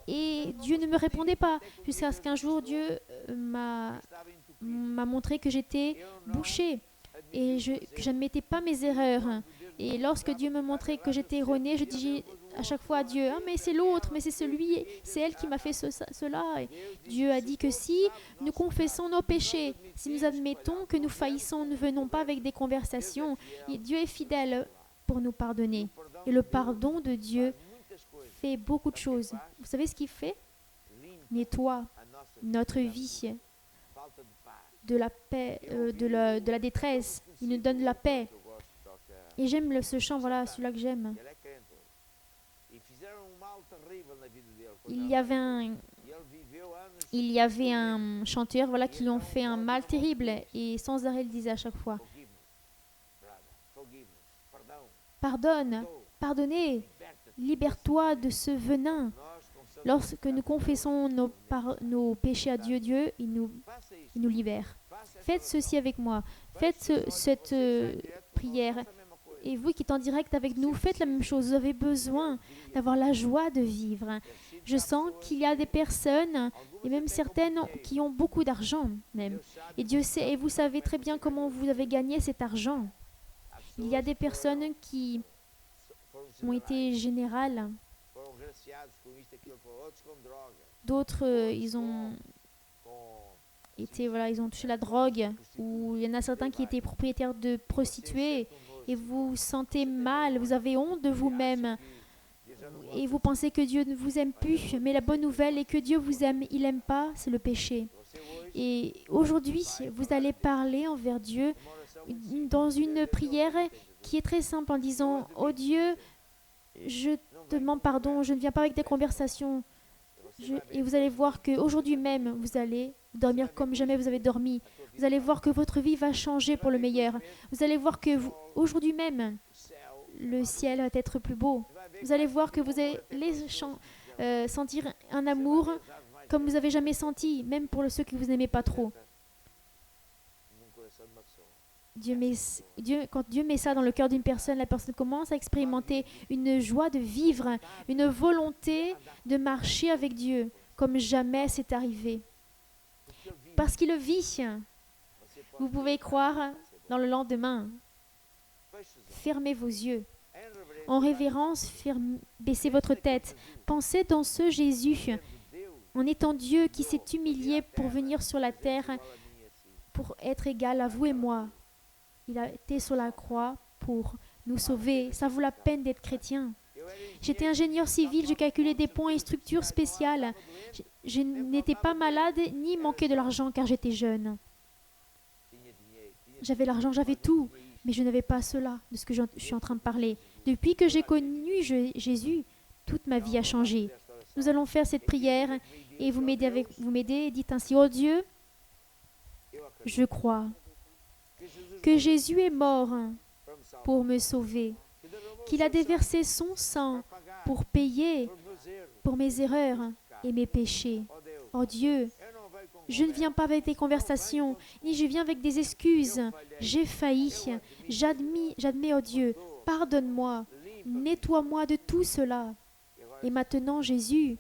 Et Dieu ne me répondait pas. Jusqu'à ce qu'un jour, Dieu m'a montré que j'étais bouchée. Et que je n'admettais pas mes erreurs. Et lorsque Dieu me montrait que j'étais erronée, je dis à chaque fois à Dieu, mais c'est l'autre, mais c'est celui, c'est elle qui m'a fait cela. Et Dieu a dit que si nous confessons nos péchés, si nous admettons que nous faillissons, ne venons pas avec des conversations. Et Dieu est fidèle pour nous pardonner. Et le pardon de Dieu fait beaucoup de choses. Vous savez ce qu'il fait? Nettoie notre vie de la paix, de la détresse. Il nous donne la paix. Et j'aime ce chant, celui-là que j'aime. Il y avait un chanteur qui lui ont fait un mal terrible et sans arrêt il disait à chaque fois pardonne, pardonnez, libère-toi de ce venin. Lorsque nous confessons nos péchés à Dieu, Dieu il nous libère. Faites ceci avec moi, faites cette prière. Et vous qui êtes en direct avec nous, faites la même chose. Vous avez besoin d'avoir la joie de vivre. Je sens qu'il y a des personnes, et même certaines, qui ont beaucoup d'argent même. Et Dieu sait, et vous savez très bien comment vous avez gagné cet argent. Il y a des personnes qui ont été générales. D'autres, ils ont touché la drogue. Ou il y en a certains qui étaient propriétaires de prostituées. Et vous vous sentez mal, vous avez honte de vous-même. Et vous pensez que Dieu ne vous aime plus. Mais la bonne nouvelle est que Dieu vous aime. Il n'aime pas, c'est le péché. Et aujourd'hui, vous allez parler envers Dieu dans une prière qui est très simple en disant « Oh Dieu, je te demande pardon, je ne viens pas avec des conversations. » Et vous allez voir qu'aujourd'hui même, vous allez dormir comme jamais vous avez dormi. Vous allez voir que votre vie va changer pour le meilleur. Vous allez voir que aujourd'hui même, le ciel va être plus beau. Vous allez voir que vous allez sentir un amour comme vous n'avez jamais senti, même pour ceux que vous n'aimez pas trop. Quand Dieu met ça dans le cœur d'une personne, la personne commence à expérimenter une joie de vivre, une volonté de marcher avec Dieu, comme jamais c'est arrivé. Parce qu'il le vit. Vous pouvez croire dans le lendemain. Fermez vos yeux. En révérence, baissez votre tête. Pensez dans ce Jésus, en étant Dieu qui s'est humilié pour venir sur la terre, pour être égal à vous et moi. Il a été sur la croix pour nous sauver. Ça vaut la peine d'être chrétien. J'étais ingénieur civil, je calculais des ponts et structures spéciales. Je n'étais pas malade ni manquais de l'argent car j'étais jeune. J'avais l'argent, j'avais tout, mais je n'avais pas cela de ce que je suis en train de parler. Depuis que j'ai connu Jésus, toute ma vie a changé. Nous allons faire cette prière et vous m'aidez. Dites ainsi, oh Dieu, je crois que Jésus est mort pour me sauver, qu'il a déversé son sang pour payer pour mes erreurs et mes péchés. Oh Dieu, je ne viens pas avec des conversations, ni je viens avec des excuses. J'ai failli. J'admets, oh Dieu, pardonne-moi, nettoie-moi de tout cela. Et maintenant, Jésus,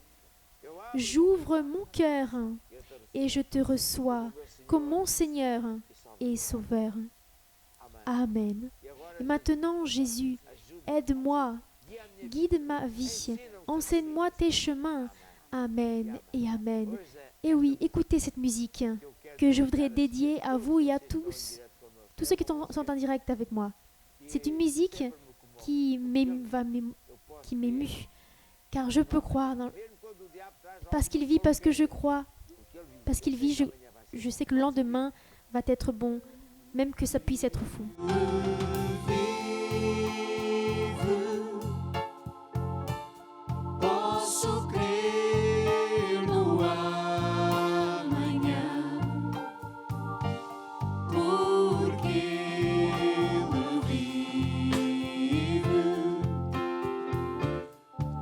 j'ouvre mon cœur et je te reçois comme mon Seigneur et Sauveur. Amen. Et maintenant, Jésus, aide-moi, guide ma vie, enseigne-moi tes chemins. Amen et Amen. Et oui, écoutez cette musique que je voudrais dédier à vous et à tous ceux qui sont en direct avec moi. C'est une musique qui m'émue, car je peux croire, parce qu'il vit, parce que je crois, parce qu'il vit, je sais que le lendemain va être bon, même que ça puisse être fou. Posso crer no amanhã, porque Ele vive.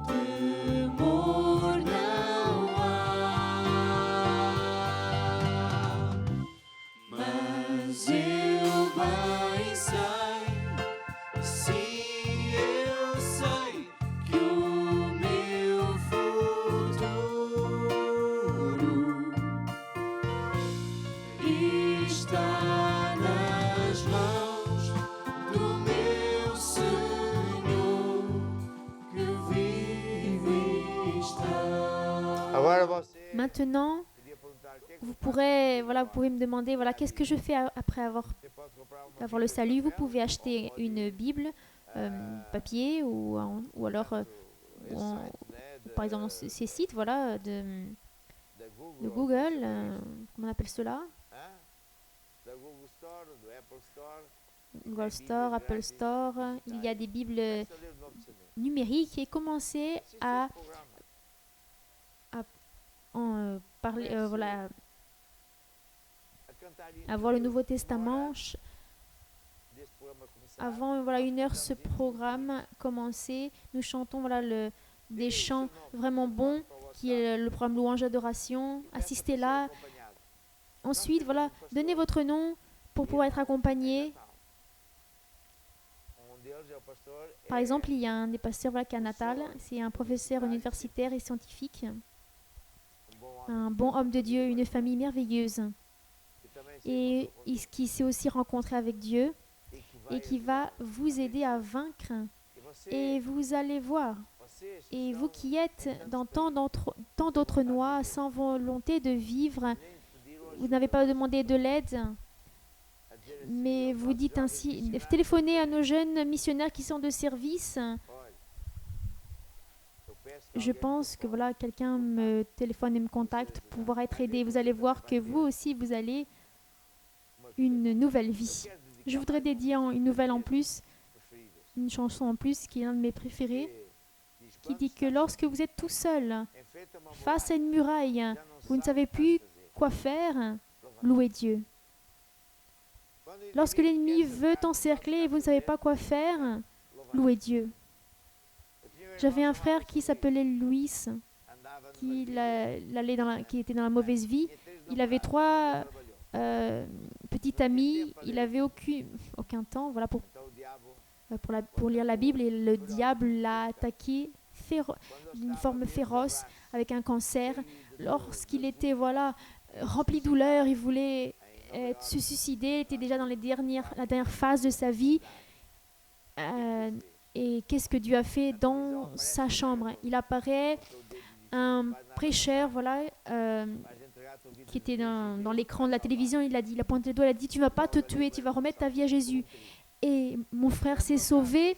Temor não há, mas eu bem sei, sim, eu sei que o meu futuro está nas mãos do meu Senhor que vive e está. Agora você Maintenant, podia perguntar o que é que vous pourrez me demander, qu'est-ce que je fais après avoir le salut. Vous pouvez acheter une Bible, papier, ou alors, par exemple, dans ces sites, de Google, comment on appelle cela? Da Google Store, do Apple Store, Google Store, Apple Store. Il y a des Bibles começa a ler o Novo Testamento. numériques, et commencez à Assiste esse programa. parler, A cantar hino avoir le Nouveau Testament. desse programa começar. Avant 1 heure, ce programme commencer. Nous chantons des chants vraiment bons, qui est le programme Louange Adoration. Assistez là. Ensuite, donnez votre nom pour pouvoir être accompagné. Par exemple, il y a un des pasteurs qui est à Natal. C'est un professeur universitaire et scientifique. Un bon homme de Dieu, une famille merveilleuse. Et qui s'est aussi rencontré avec Dieu et qui va vous aider à vaincre. Et vous allez voir. Et vous qui êtes dans tant d'autres noix, sans volonté de vivre, vous n'avez pas demandé de l'aide, mais vous dites ainsi, téléphonez à nos jeunes missionnaires qui sont de service. Je pense que quelqu'un me téléphone et me contacte pour pouvoir être aidé. Vous allez voir que vous aussi, vous allez une nouvelle vie. Je voudrais dédier une nouvelle en plus, une chanson en plus qui est l'un de mes préférés, qui dit que lorsque vous êtes tout seul face à une muraille, vous ne savez plus quoi faire, louez Dieu. Lorsque l'ennemi veut t'encercler et vous ne savez pas quoi faire, louez Dieu. J'avais un frère qui s'appelait Louis, qui était dans la mauvaise vie. Il avait 3 petits amis. Il n'avait aucun temps pour lire la Bible, et le diable l'a attaqué d'une forme féroce avec un cancer. Lorsqu'il était rempli de douleur, il voulait se suicider, était déjà dans la dernière phase de sa vie. Et qu'est-ce que Dieu a fait dans sa chambre? Il apparaît un prêcheur, qui était dans l'écran de la télévision. Il a pointé le doigt, il a dit: tu ne vas pas te tuer, tu vas remettre ta vie à Jésus. Et mon frère s'est sauvé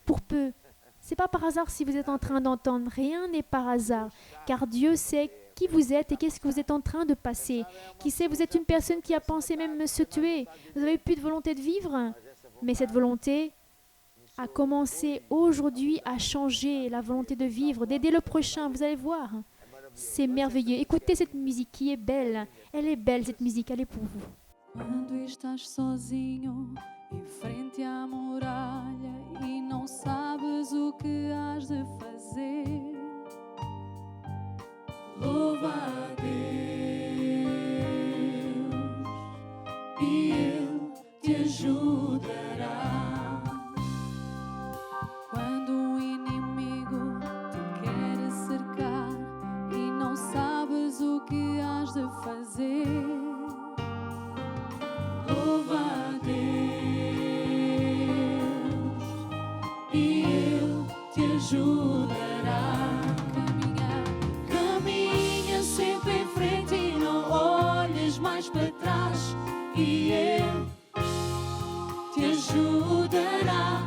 pour peu. C'est pas par hasard si vous êtes en train d'entendre. Rien n'est par hasard, car Dieu sait qui vous êtes et qu'est-ce que vous êtes en train de passer. Qui sait, vous êtes une personne qui a pensé même se tuer. Vous n'avez plus de volonté de vivre, mais cette volonté a commencé aujourd'hui à changer, la volonté de vivre, d'aider le prochain. Vous allez voir, c'est merveilleux. Écoutez cette musique qui est belle. Elle est belle, cette musique, elle est pour vous. Quando estás sozinho em frente à muralha e não sabes o que has de fazer, louva a Deus e Ele te ajudará. Quando o inimigo te quer cercar e não sabes o que has de fazer, louva a Deus e olhes para trás e Ele te ajudará.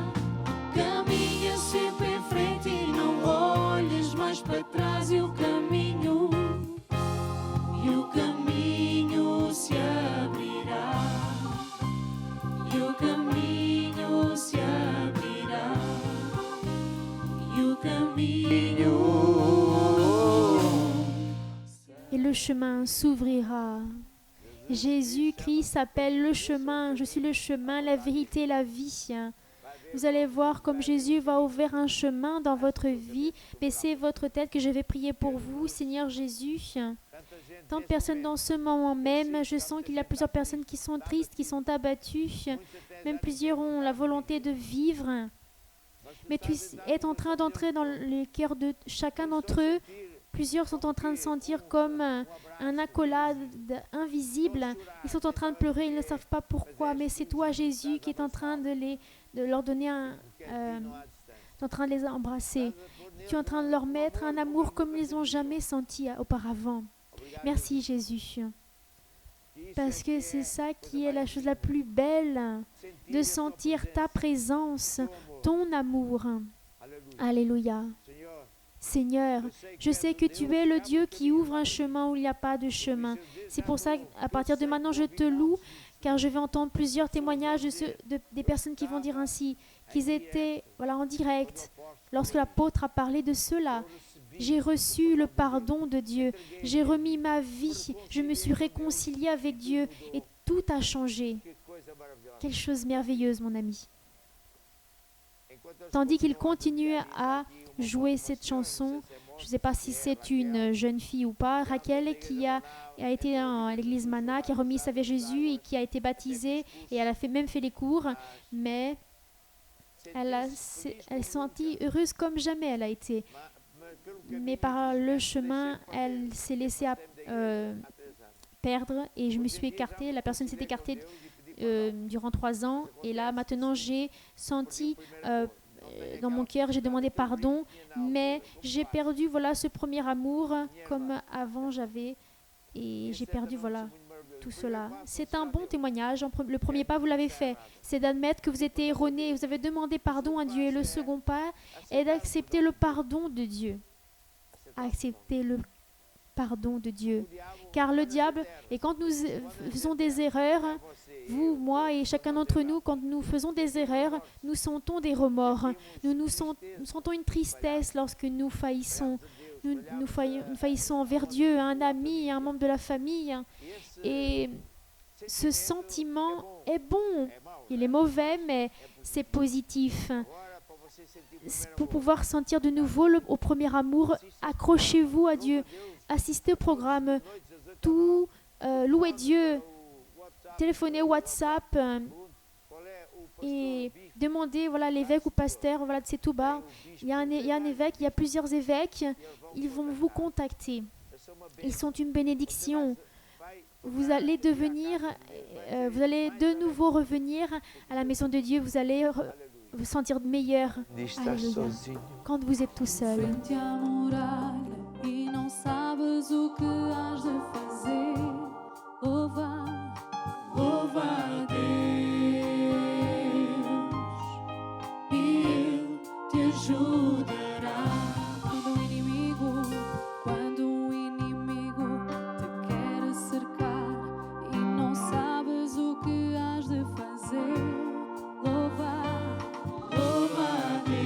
Caminha sempre em frente e não olhes mais para trás e o caminho se abrirá. E o caminho se abrirá. E o caminho. Et le chemin s'ouvrira. Jésus-Christ s'appelle le chemin. Je suis le chemin, la vérité, la vie. Vous allez voir comme Jésus va ouvrir un chemin dans votre vie. Baissez votre tête que je vais prier pour vous, Seigneur Jésus. Tant de personnes dans ce moment même, je sens qu'il y a plusieurs personnes qui sont tristes, qui sont abattues. Même plusieurs ont la volonté de vivre. Mais tu es en train d'entrer dans le cœur de chacun d'entre eux. Plusieurs sont en train de sentir comme un accolade invisible. Ils sont en train de pleurer, ils ne savent pas pourquoi. Mais c'est toi, Jésus, qui est en train de leur donner tu es en train de les embrasser. Tu es en train de leur mettre un amour comme ils n'ont jamais senti auparavant. Merci, Jésus. Parce que c'est ça qui est la chose la plus belle, de sentir ta présence, ton amour. Alléluia. Seigneur, je sais que tu es le Dieu qui ouvre un chemin où il n'y a pas de chemin. C'est pour ça qu'à partir de maintenant, je te loue, car je vais entendre plusieurs témoignages des personnes qui vont dire ainsi, qu'ils étaient en direct. Lorsque l'apôtre a parlé de cela, j'ai reçu le pardon de Dieu, j'ai remis ma vie, je me suis réconcilié avec Dieu et tout a changé. Quelle chose merveilleuse, mon ami. Tandis qu'il continue à jouer cette chanson, je ne sais pas si c'est une jeune fille ou pas, Raquel qui a été à l'église Mana, qui a remis sa vie à Jésus et qui a été baptisée et elle a même fait les cours, mais elle s'est sentie heureuse comme jamais elle a été. Mais par le chemin, elle s'est laissée perdre et je me suis écartée, la personne s'est écartée durant 3 ans et là maintenant j'ai senti dans mon cœur, j'ai demandé pardon, mais j'ai perdu ce premier amour comme avant j'avais et j'ai perdu tout cela. C'est un bon témoignage. Le premier pas, vous l'avez fait, c'est d'admettre que vous étiez erroné, vous avez demandé pardon à Dieu et le second pas est d'accepter le pardon de Dieu. Accepter le pardon de Dieu. Car le diable, et quand nous faisons des erreurs, vous, moi et chacun d'entre nous, quand nous faisons des erreurs, nous sentons des remords. Nous sentons une tristesse lorsque nous faillissons. Nous faillissons envers Dieu, un ami, un membre de la famille. Et ce sentiment est bon. Il est mauvais, mais c'est positif. Pour pouvoir sentir de nouveau au premier amour, accrochez-vous à Dieu. Assistez au programme. Louez Dieu. Téléphonez WhatsApp et demandez l'évêque ou pasteur de Setouba. Il y a un évêque, il y a plusieurs évêques. Ils vont vous contacter. Ils sont une bénédiction. Vous allez de nouveau revenir à la maison de Dieu. Vous allez vous sentir meilleur. Alléluia. Quand vous êtes tout seul. Frente à muralha e não sabes o que has de fazer. Louva a Deus e Ele te ajudará. Quando um inimigo te quer cercar e não sabes o que has de fazer, louva a Deus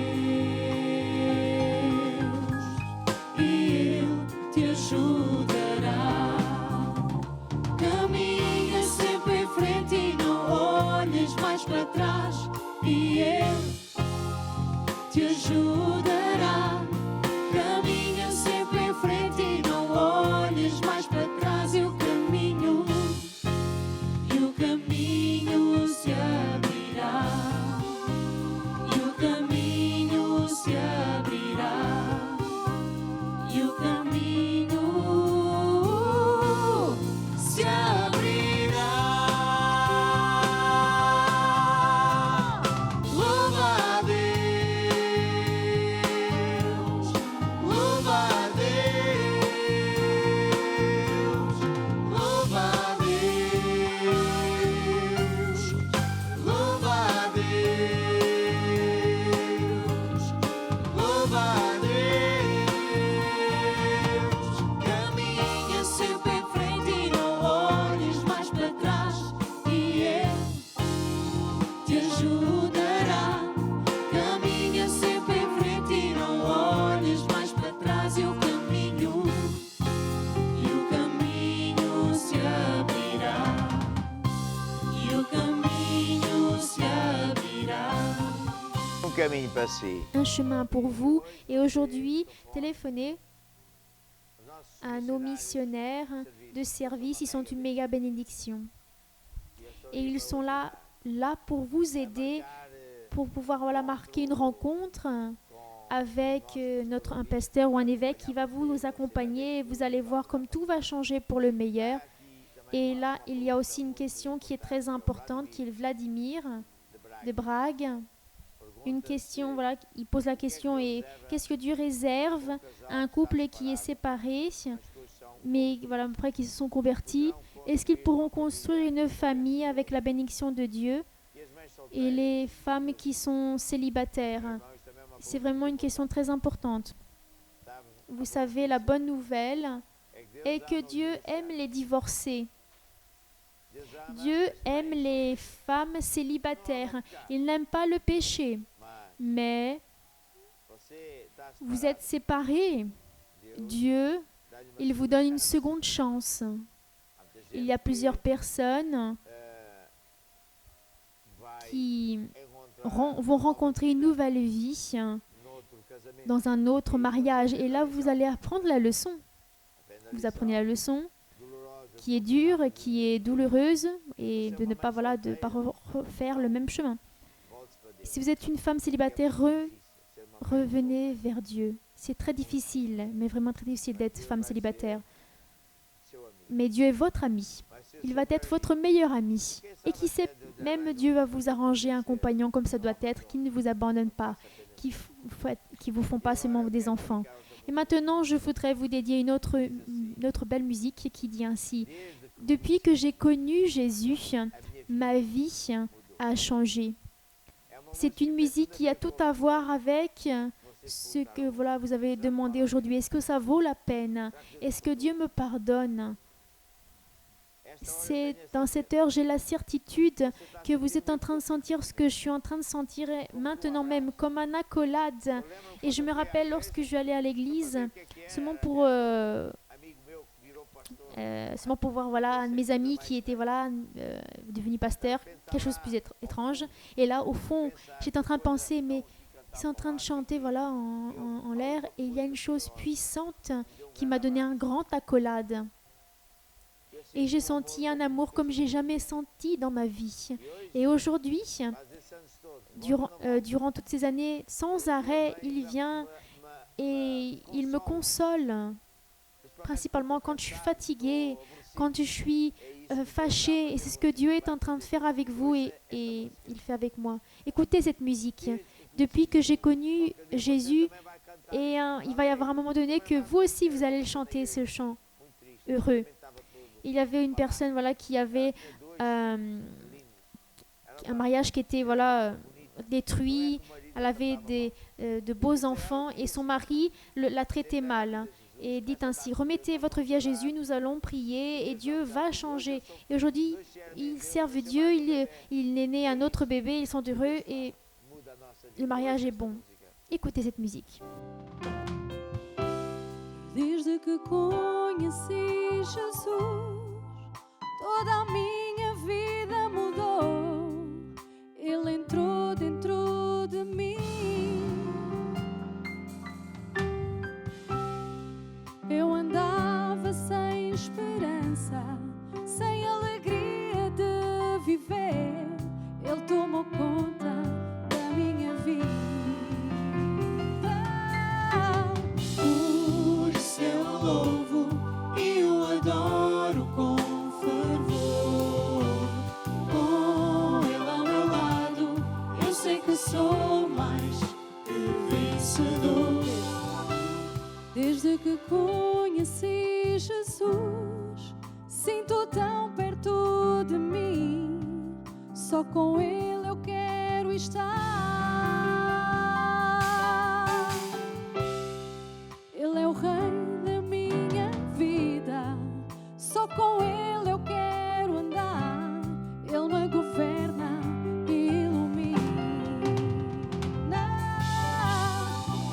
caminho para si. un chemin pour vous. Et aujourd'hui, téléphonez Os nossos à nos missionários missionnaires de serviço de service. Ils sont une méga bénédiction. Et ils sont là pour vous aider, marcar, pour pouvoir voilà, marquer une rencontre com avec un pasteur ou un évêque qui va vous accompagner. Et vous allez voir comme tout va changer pour le meilleur. aqui também Et là, il y a aussi une question qui est très importante, qui est Vladimir de Braga. de Brague. Une question, voilà, il pose la question, et qu'est-ce que Dieu réserve à un couple qui est séparé, Mas que hoje são mais voilà, après qu'ils se sont convertis? Est-ce qu'ils pourront construire une famille avec la bénédiction de Dieu? e as mães Et solteiras. les femmes qui sont célibataires? Irmãos, também é uma C'est vraiment une question très importante. sabe? Vous savez, la bonne nouvelle É est que Dieu aime les divorcés. Deus ama, Dieu aime les femmes célibataires. Il n'aime pas le péché. mas Mais você está vous êtes séparés. Dieu, dá-lhe uma il vous donne une seconde chance. Há muita gente Il y a plusieurs personnes vai qui encontrar vont rencontrer une nouvelle vie noutro casamento. dans un autre mariage. Et là, vous allez apprendre la leçon. Aprenda a Vous lição apprenez la leçon dolorosa. qui est dure, qui est douloureuse, et de ne pas, voilà, de pas refaire le même chemin. Volte para Deus. Si vous êtes une femme célibataire, Difícil ser uma revenez vers Dieu. C'est très difficile, mais vraiment très difficile d'être femme célibataire. seu amigo. Mais Dieu est votre ami. Vai ser Il seu va être votre meilleur ami. Et qui sait, même Dieu va vous arranger un compagnon comme ça doit être, qui ne vous abandonne pas, qui vous font pas seulement des enfants. Et maintenant, je voudrais vous dédier une autre belle musique qui dit ainsi: depuis que j'ai connu Jésus, ma vie a changé. C'est une musique qui a tout à voir avec ce que voilà, vous avez demandé aujourd'hui. Est-ce que ça vaut la peine? Est-ce que Dieu me pardonne? C'est dans cette heure, j'ai la certitude que vous êtes en train de sentir ce que je suis en train de sentir maintenant même, comme un accolade. Et je me rappelle lorsque je suis allée à l'église, seulement pour voir voilà, un de mes amis qui était voilà, devenu pasteur, quelque chose de plus étrange. Et là, au fond, j'étais en train de penser, mais ils sont en train de chanter voilà, en l'air, et il y a une chose puissante qui m'a donné un grand accolade. Et j'ai senti un amour comme j'ai jamais senti dans ma vie. Et aujourd'hui, durant toutes ces années, sans arrêt, il vient et il me console. Principalement quand je suis fatiguée, quand je suis fâchée. Et c'est ce que Dieu est en train de faire avec vous et il fait avec moi. Écoutez cette musique. Depuis que j'ai connu Jésus, et il va y avoir un moment donné que vous aussi, vous allez chanter ce chant heureux. Il y avait une personne voilà, qui avait un mariage qui était voilà, détruit. Elle avait de beaux enfants et son mari la traitait mal. Et dit ainsi: remettez votre vie à Jésus, nous allons prier et Dieu va changer. Et aujourd'hui, ils servent Dieu, il est né un autre bébé, ils sont heureux et le mariage est bon. Écoutez cette musique. Desde que conheci Jesus, toda a minha vida mudou. Ele entrou dentro de mim. Eu andava sem esperança, sem alegria de viver. Ele tomou conta da minha vida. Por isso eu louvo e o adoro com fervor. Com Ele ao meu lado, eu sei que sou mais que vencedor. Desde que conheci Jesus, sinto tão perto de mim. Só com Ele eu quero estar. Ele é o Rei da minha vida. Só com Ele eu quero andar. Ele me governa e ilumina.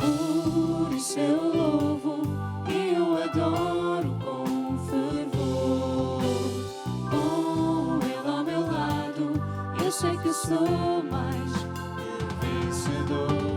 Por isso eu louvo e eu adoro com fervor. Com Ele ao meu lado, eu sei que sou mais que vencedor.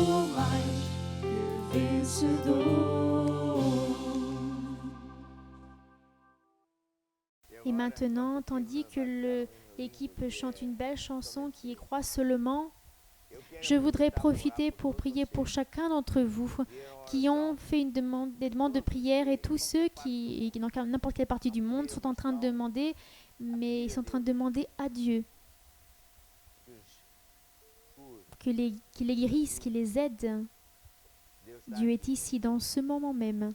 sou mais que vencedor. Et maintenant, tandis que l'équipe chante une belle chanson qui est Crois seulement, je voudrais profiter pour prier pour chacun d'entre vous qui ont fait des demandes de prière et tous ceux qui, dans n'importe quelle partie du monde, sont en train de demander, mais ils sont en train de demander à Dieu qu'il les guérisse, qu'il les aide. Dieu est ici dans ce moment même.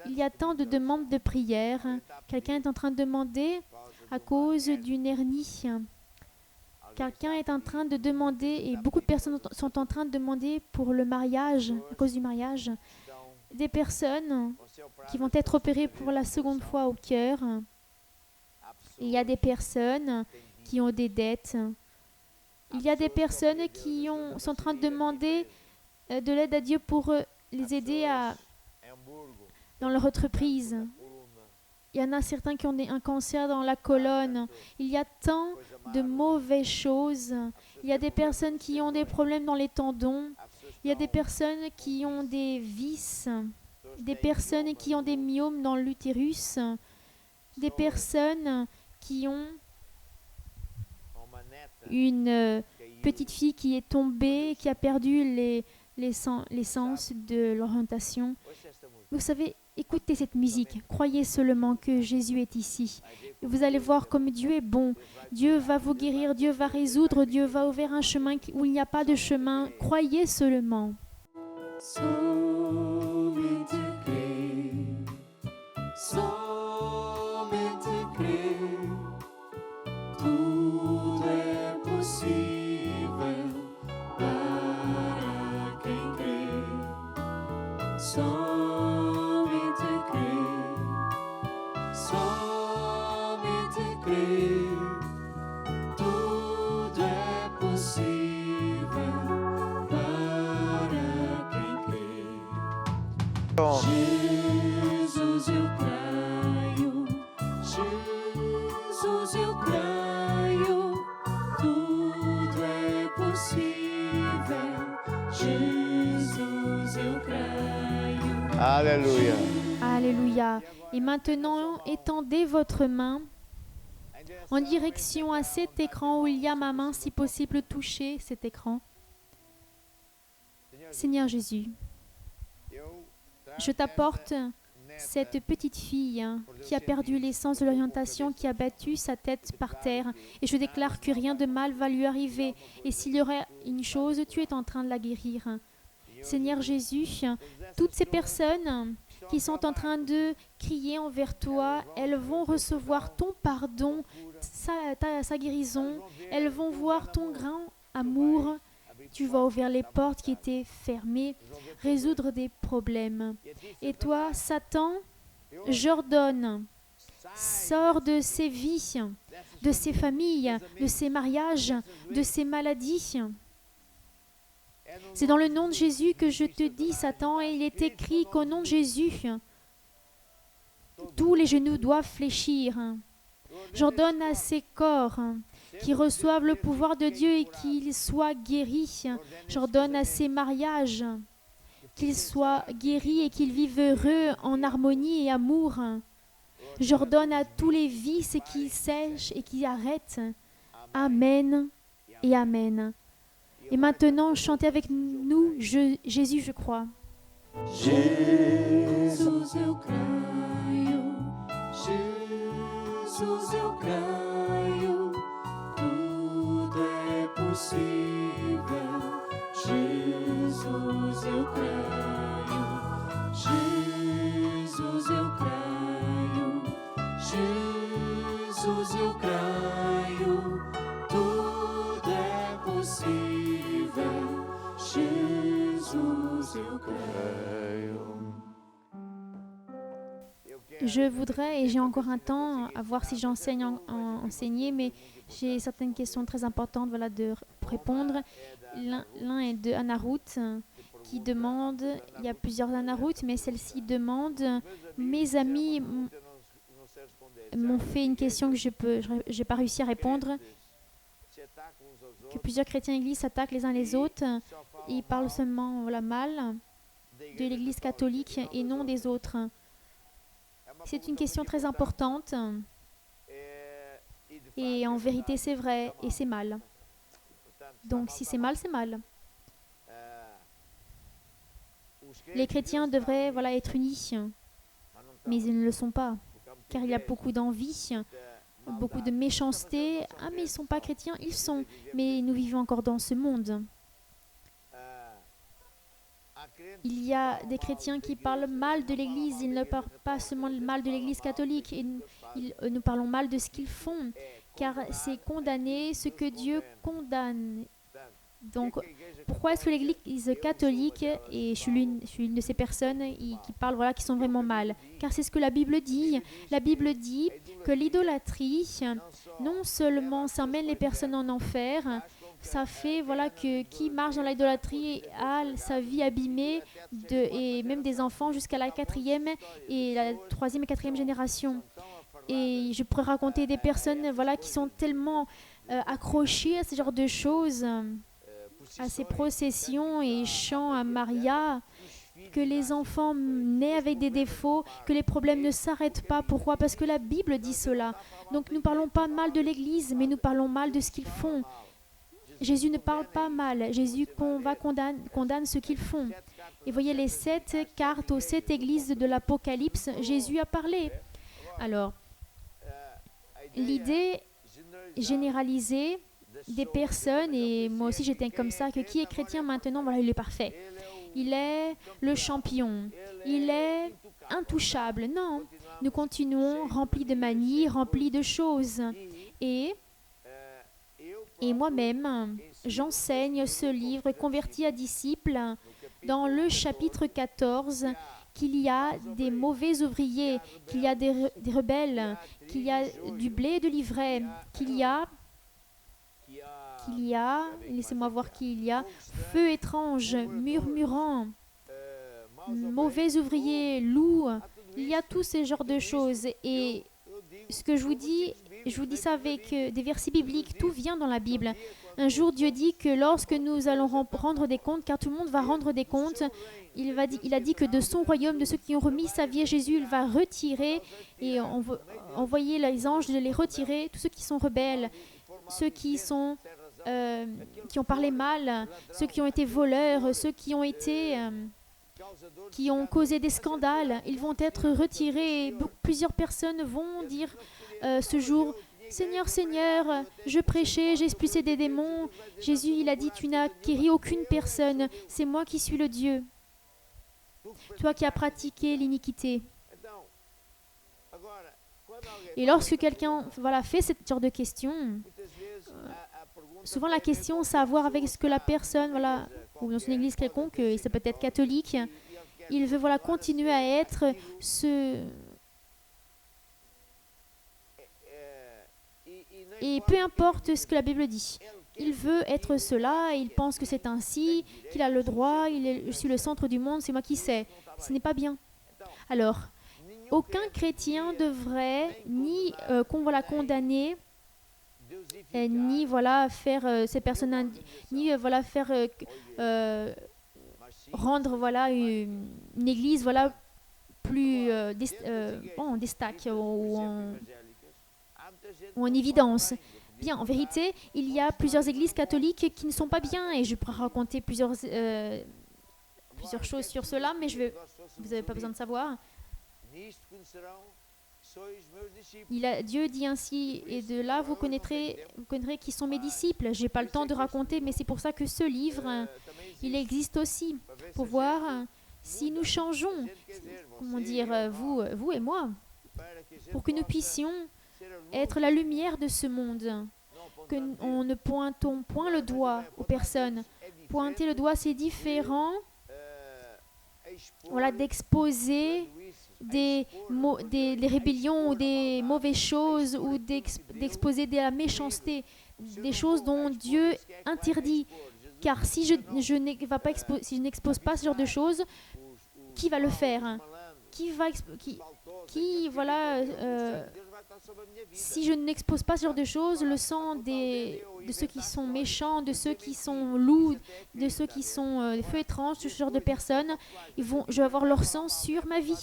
Il y a tant de demandes de prière. Quelqu'un est en train de demander à cause d'une hernie. Quelqu'un est en train de demander, et beaucoup de personnes sont en train de demander pour le mariage, à cause du mariage. Des personnes qui vont être opérées pour la seconde fois au cœur. Il y a des personnes qui ont des dettes. Il y a des personnes qui sont en train de demander de l'aide à Dieu pour les aider dans leur entreprise. Il y en a certains qui ont un cancer dans la colonne. Il y a tant de mauvaises choses. Il y a des personnes qui ont des problèmes dans les tendons. Il y a des personnes qui ont des vices. Des personnes qui ont des myomes dans l'utérus. Des personnes qui ont une petite fille qui est tombée, qui a perdu les sens de l'orientation. Vous savez, écoutez cette musique. Croyez seulement que Jésus est ici. Vous allez voir comme Dieu est bon. Dieu va vous guérir, Dieu va résoudre, Dieu va ouvrir un chemin où il n'y a pas de chemin. Croyez seulement. Somente crer, somente crer, tudo é possível para quem crê. Somente crer, somente crer, tudo é possível para quem crê. Jesus, eu creio, Jesus, eu creio, tudo é possível. Jesus, eu creio. Alléluia. Alléluia. Et maintenant, étendez votre main en direction à cet écran où il y a ma main, si possible, touchez cet écran. Seigneur Jésus, je t'apporte cette petite fille qui a perdu l'essence de l'orientation, qui a battu sa tête par terre. Et je déclare que rien de mal va lui arriver. Et s'il y aurait une chose, tu es en train de la guérir. Seigneur Jésus, toutes ces personnes qui sont en train de crier envers toi, elles vont recevoir ton pardon, sa guérison. Elles vont voir ton grand amour. Tu vas ouvrir les portes qui étaient fermées, résoudre des problèmes. Et toi, Satan, j'ordonne, sors de ces vies, de ces familles, de ces mariages, de ces maladies. C'est dans le nom de Jésus que je te dis, Satan, et il est écrit qu'au nom de Jésus, tous les genoux doivent fléchir. J'ordonne à ces corps qui reçoivent le pouvoir de Dieu et qu'ils soient guéris. J'ordonne à ces mariages qu'ils soient guéris et qu'ils vivent heureux en harmonie et amour. J'ordonne à tous les vices qu'ils sèchent et qu'ils arrêtent. Amen et Amen. Et maintenant, chantez avec nous, Jésus, je crois. Jesus, eu creio, Jesus, eu creio, tudo é possível. Jesus, eu creio, Jesus, eu creio, Jesus, eu creio, tudo é possível. Jesus, eu creio. Je voudrais, et j'ai encore un temps à voir si j'enseigne enseigner, mais j'ai certaines questions très importantes pour répondre. L'un est de Anna Ruth qui demande, il y a plusieurs Anna Ruth, mais celle-ci demande, mes amis m'ont fait une question que je n'ai pas réussi à répondre, que plusieurs chrétiens et l'Église s'attaquent les uns les autres. Ils parlent seulement voilà, mal de l'Église catholique et non des autres. C'est une question très importante et en vérité c'est vrai et c'est mal. Donc si c'est mal, c'est mal. Les chrétiens devraient voilà, être unis, mais ils ne le sont pas, car il y a beaucoup d'envie, beaucoup de méchanceté. Ah mais ils ne sont pas chrétiens, ils sont, mais nous vivons encore dans ce monde. Il y a des chrétiens qui parlent mal de l'Église, ils ne parlent pas seulement mal de l'Église catholique, nous parlons mal de ce qu'ils font, car c'est condamner ce que Dieu condamne. Donc, pourquoi est-ce que l'Église catholique, et je suis une de ces personnes qui parlent, voilà, qui sont vraiment mal? Car c'est ce que la Bible dit. La Bible dit que l'idolâtrie, non seulement ça emmène les personnes en enfer, ça fait voilà, que qui marche dans l'idolâtrie a sa vie abîmée, et même des enfants jusqu'à la 4e et la 3e et 4e génération. Et je pourrais raconter des personnes voilà, qui sont tellement accrochées à ce genre de choses, à ces processions et chants à Maria, que les enfants naissent avec des défauts, que les problèmes ne s'arrêtent pas. Pourquoi? Parce que la Bible dit cela. Donc nous ne parlons pas mal de l'Église, mais nous parlons mal de ce qu'ils font. Jésus ne parle pas mal. Jésus condamne ce qu'ils font. Et voyez les 7 cartes aux 7 églises de l'Apocalypse, Jésus a parlé. Alors, l'idée généralisée des personnes, et moi aussi j'étais comme ça, que qui est chrétien maintenant, voilà, il est parfait. Il est le champion. Il est intouchable. Non, nous continuons remplis de manies, remplis de choses. Et moi-même, j'enseigne ce livre Converti à disciples dans le chapitre 14 qu'il y a des mauvais ouvriers, qu'il y a des rebelles, qu'il y a du blé et de l'ivraie, qu'il y a, laissez-moi voir qui il y a, feu étrange, murmurant, mauvais ouvriers, loups, il y a tous ces genres de choses. Et ce que je vous dis ça avec des versets bibliques, tout vient dans la Bible. Un jour, Dieu dit que lorsque nous allons rendre des comptes, car tout le monde va rendre des comptes, il a dit que de son royaume, de ceux qui ont remis sa vie à Jésus, il va retirer et envoyer les anges de les retirer, tous ceux qui sont rebelles, ceux qui ont parlé mal, ceux qui ont été voleurs, ceux qui ont causé des scandales, ils vont être retirés. Plusieurs personnes vont dire ce jour, Seigneur, Seigneur, je prêchais, j'expulsais des démons. Jésus, il a dit, tu n'as guéri aucune personne, c'est moi qui suis le Dieu. Toi qui as pratiqué l'iniquité. Et lorsque quelqu'un fait cette genre de questions, souvent la question, ça a à voir avec ce que la personne, ou dans une église quelconque, et c'est peut-être catholique, il veut continuer à être Et peu importe ce que la Bible dit, il veut être cela, et il pense que c'est ainsi, qu'il a le droit, je suis le centre du monde, c'est moi qui sais. Ce n'est pas bien. Alors, aucun chrétien devrait ni condamner, ni faire ces personnes, ni faire rendre une église plus en destaque ou en évidence. Bien, en vérité, il y a plusieurs églises catholiques qui ne sont pas bien, et je pourrais raconter plusieurs choses sur cela, mais vous n'avez pas besoin de savoir. Dieu dit ainsi, et de là vous connaîtrez qui sont mes disciples. Je n'ai pas le temps de raconter, mais c'est pour ça que ce livre, il existe aussi, pour voir si nous changeons, comment dire, vous et moi, pour que nous puissions être la lumière de ce monde, qu'on ne pointons point le doigt aux personnes. Pointer le doigt, c'est différent d'exposer des rébellions ou des mauvaises choses, ou d'exposer de la méchanceté, des choses dont Dieu interdit. Car si je n'expose pas ce genre de choses, qui va le faire? Si je n'expose pas ce genre de choses, le sang de ceux qui sont méchants, de ceux qui sont loups, de ceux qui sont des feux étranges, ce genre de personnes, je vais avoir leur sang sur ma vie.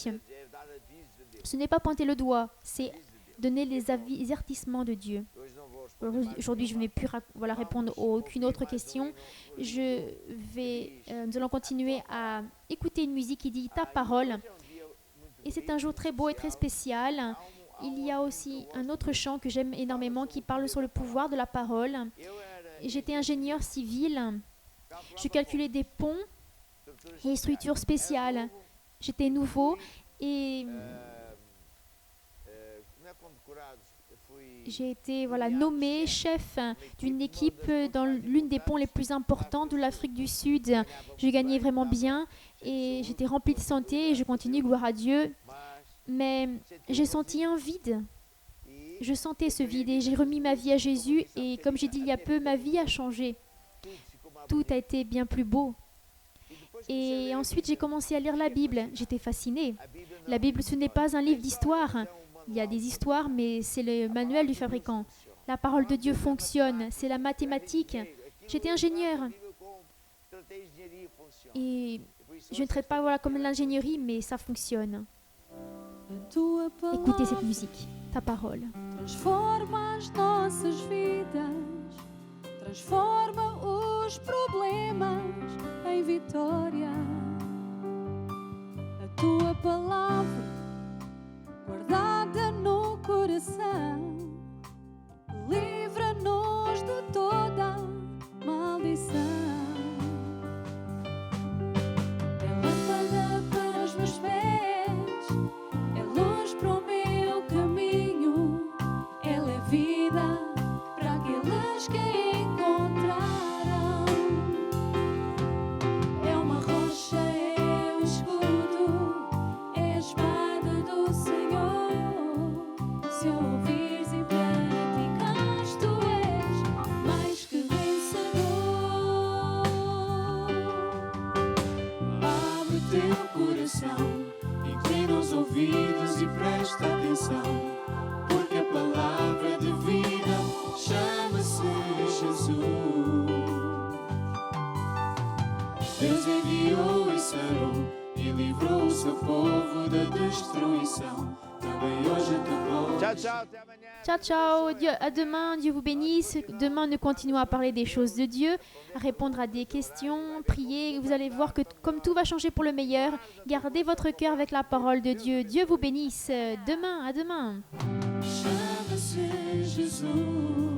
Ce n'est pas pointer le doigt, c'est donner les avertissements de Dieu. Aujourd'hui, je ne vais plus répondre à aucune autre question. Nous allons continuer à écouter une musique qui dit « Ta parole ». Et c'est un jour très beau et très spécial. Il y a aussi un autre chant que j'aime énormément qui parle sur le pouvoir de la parole. J'étais ingénieur civil. Je calculais des ponts et structures spéciales. J'étais nouveau et j'ai été nommé chef d'une équipe dans l'une des ponts les plus importants de l'Afrique du Sud. Je gagnais vraiment bien et j'étais rempli de santé et je continue, gloire à Dieu. Mais j'ai senti un vide. Je sentais ce vide et j'ai remis ma vie à Jésus et comme j'ai dit il y a peu, ma vie a changé. Tout a été bien plus beau. Et ensuite, j'ai commencé à lire la Bible. J'étais fascinée. La Bible, ce n'est pas un livre d'histoire. Il y a des histoires, mais c'est le manuel du fabricant. La parole de Dieu fonctionne. C'est la mathématique. J'étais ingénieur. Et je ne traite pas comme l'ingénierie, mais ça fonctionne. Écoutez cette musique, ta parole. Transforma as nossas vidas, transforma os problemas em vitória. A tua palavra, guardada no coração, livra-nos de toda maldição. É lâmpada para os meus pés, é luz para o meu caminho, ela é vida para aqueles que a encontraram. É uma rocha, é o escudo, é a espada do Senhor. Se ouvires e praticares, tu és mais que vencedor. Abre teu coração, inclina os ouvidos e presta atenção, porque a palavra de vida chama-se Jesus. Deus enviou e sarou e livrou o seu povo da destruição. Também hoje te vou. Ciao, ciao, até amanhã. Ciao, ciao. À demain. Dieu vous bénisse. Demain, nous continuons à parler des choses de Dieu, à répondre à des questions, prier. Vous allez voir que comme tout va changer pour le meilleur, gardez votre cœur avec la parole de Dieu. Dieu vous bénisse. Demain, à demain. Chama-se Jesus.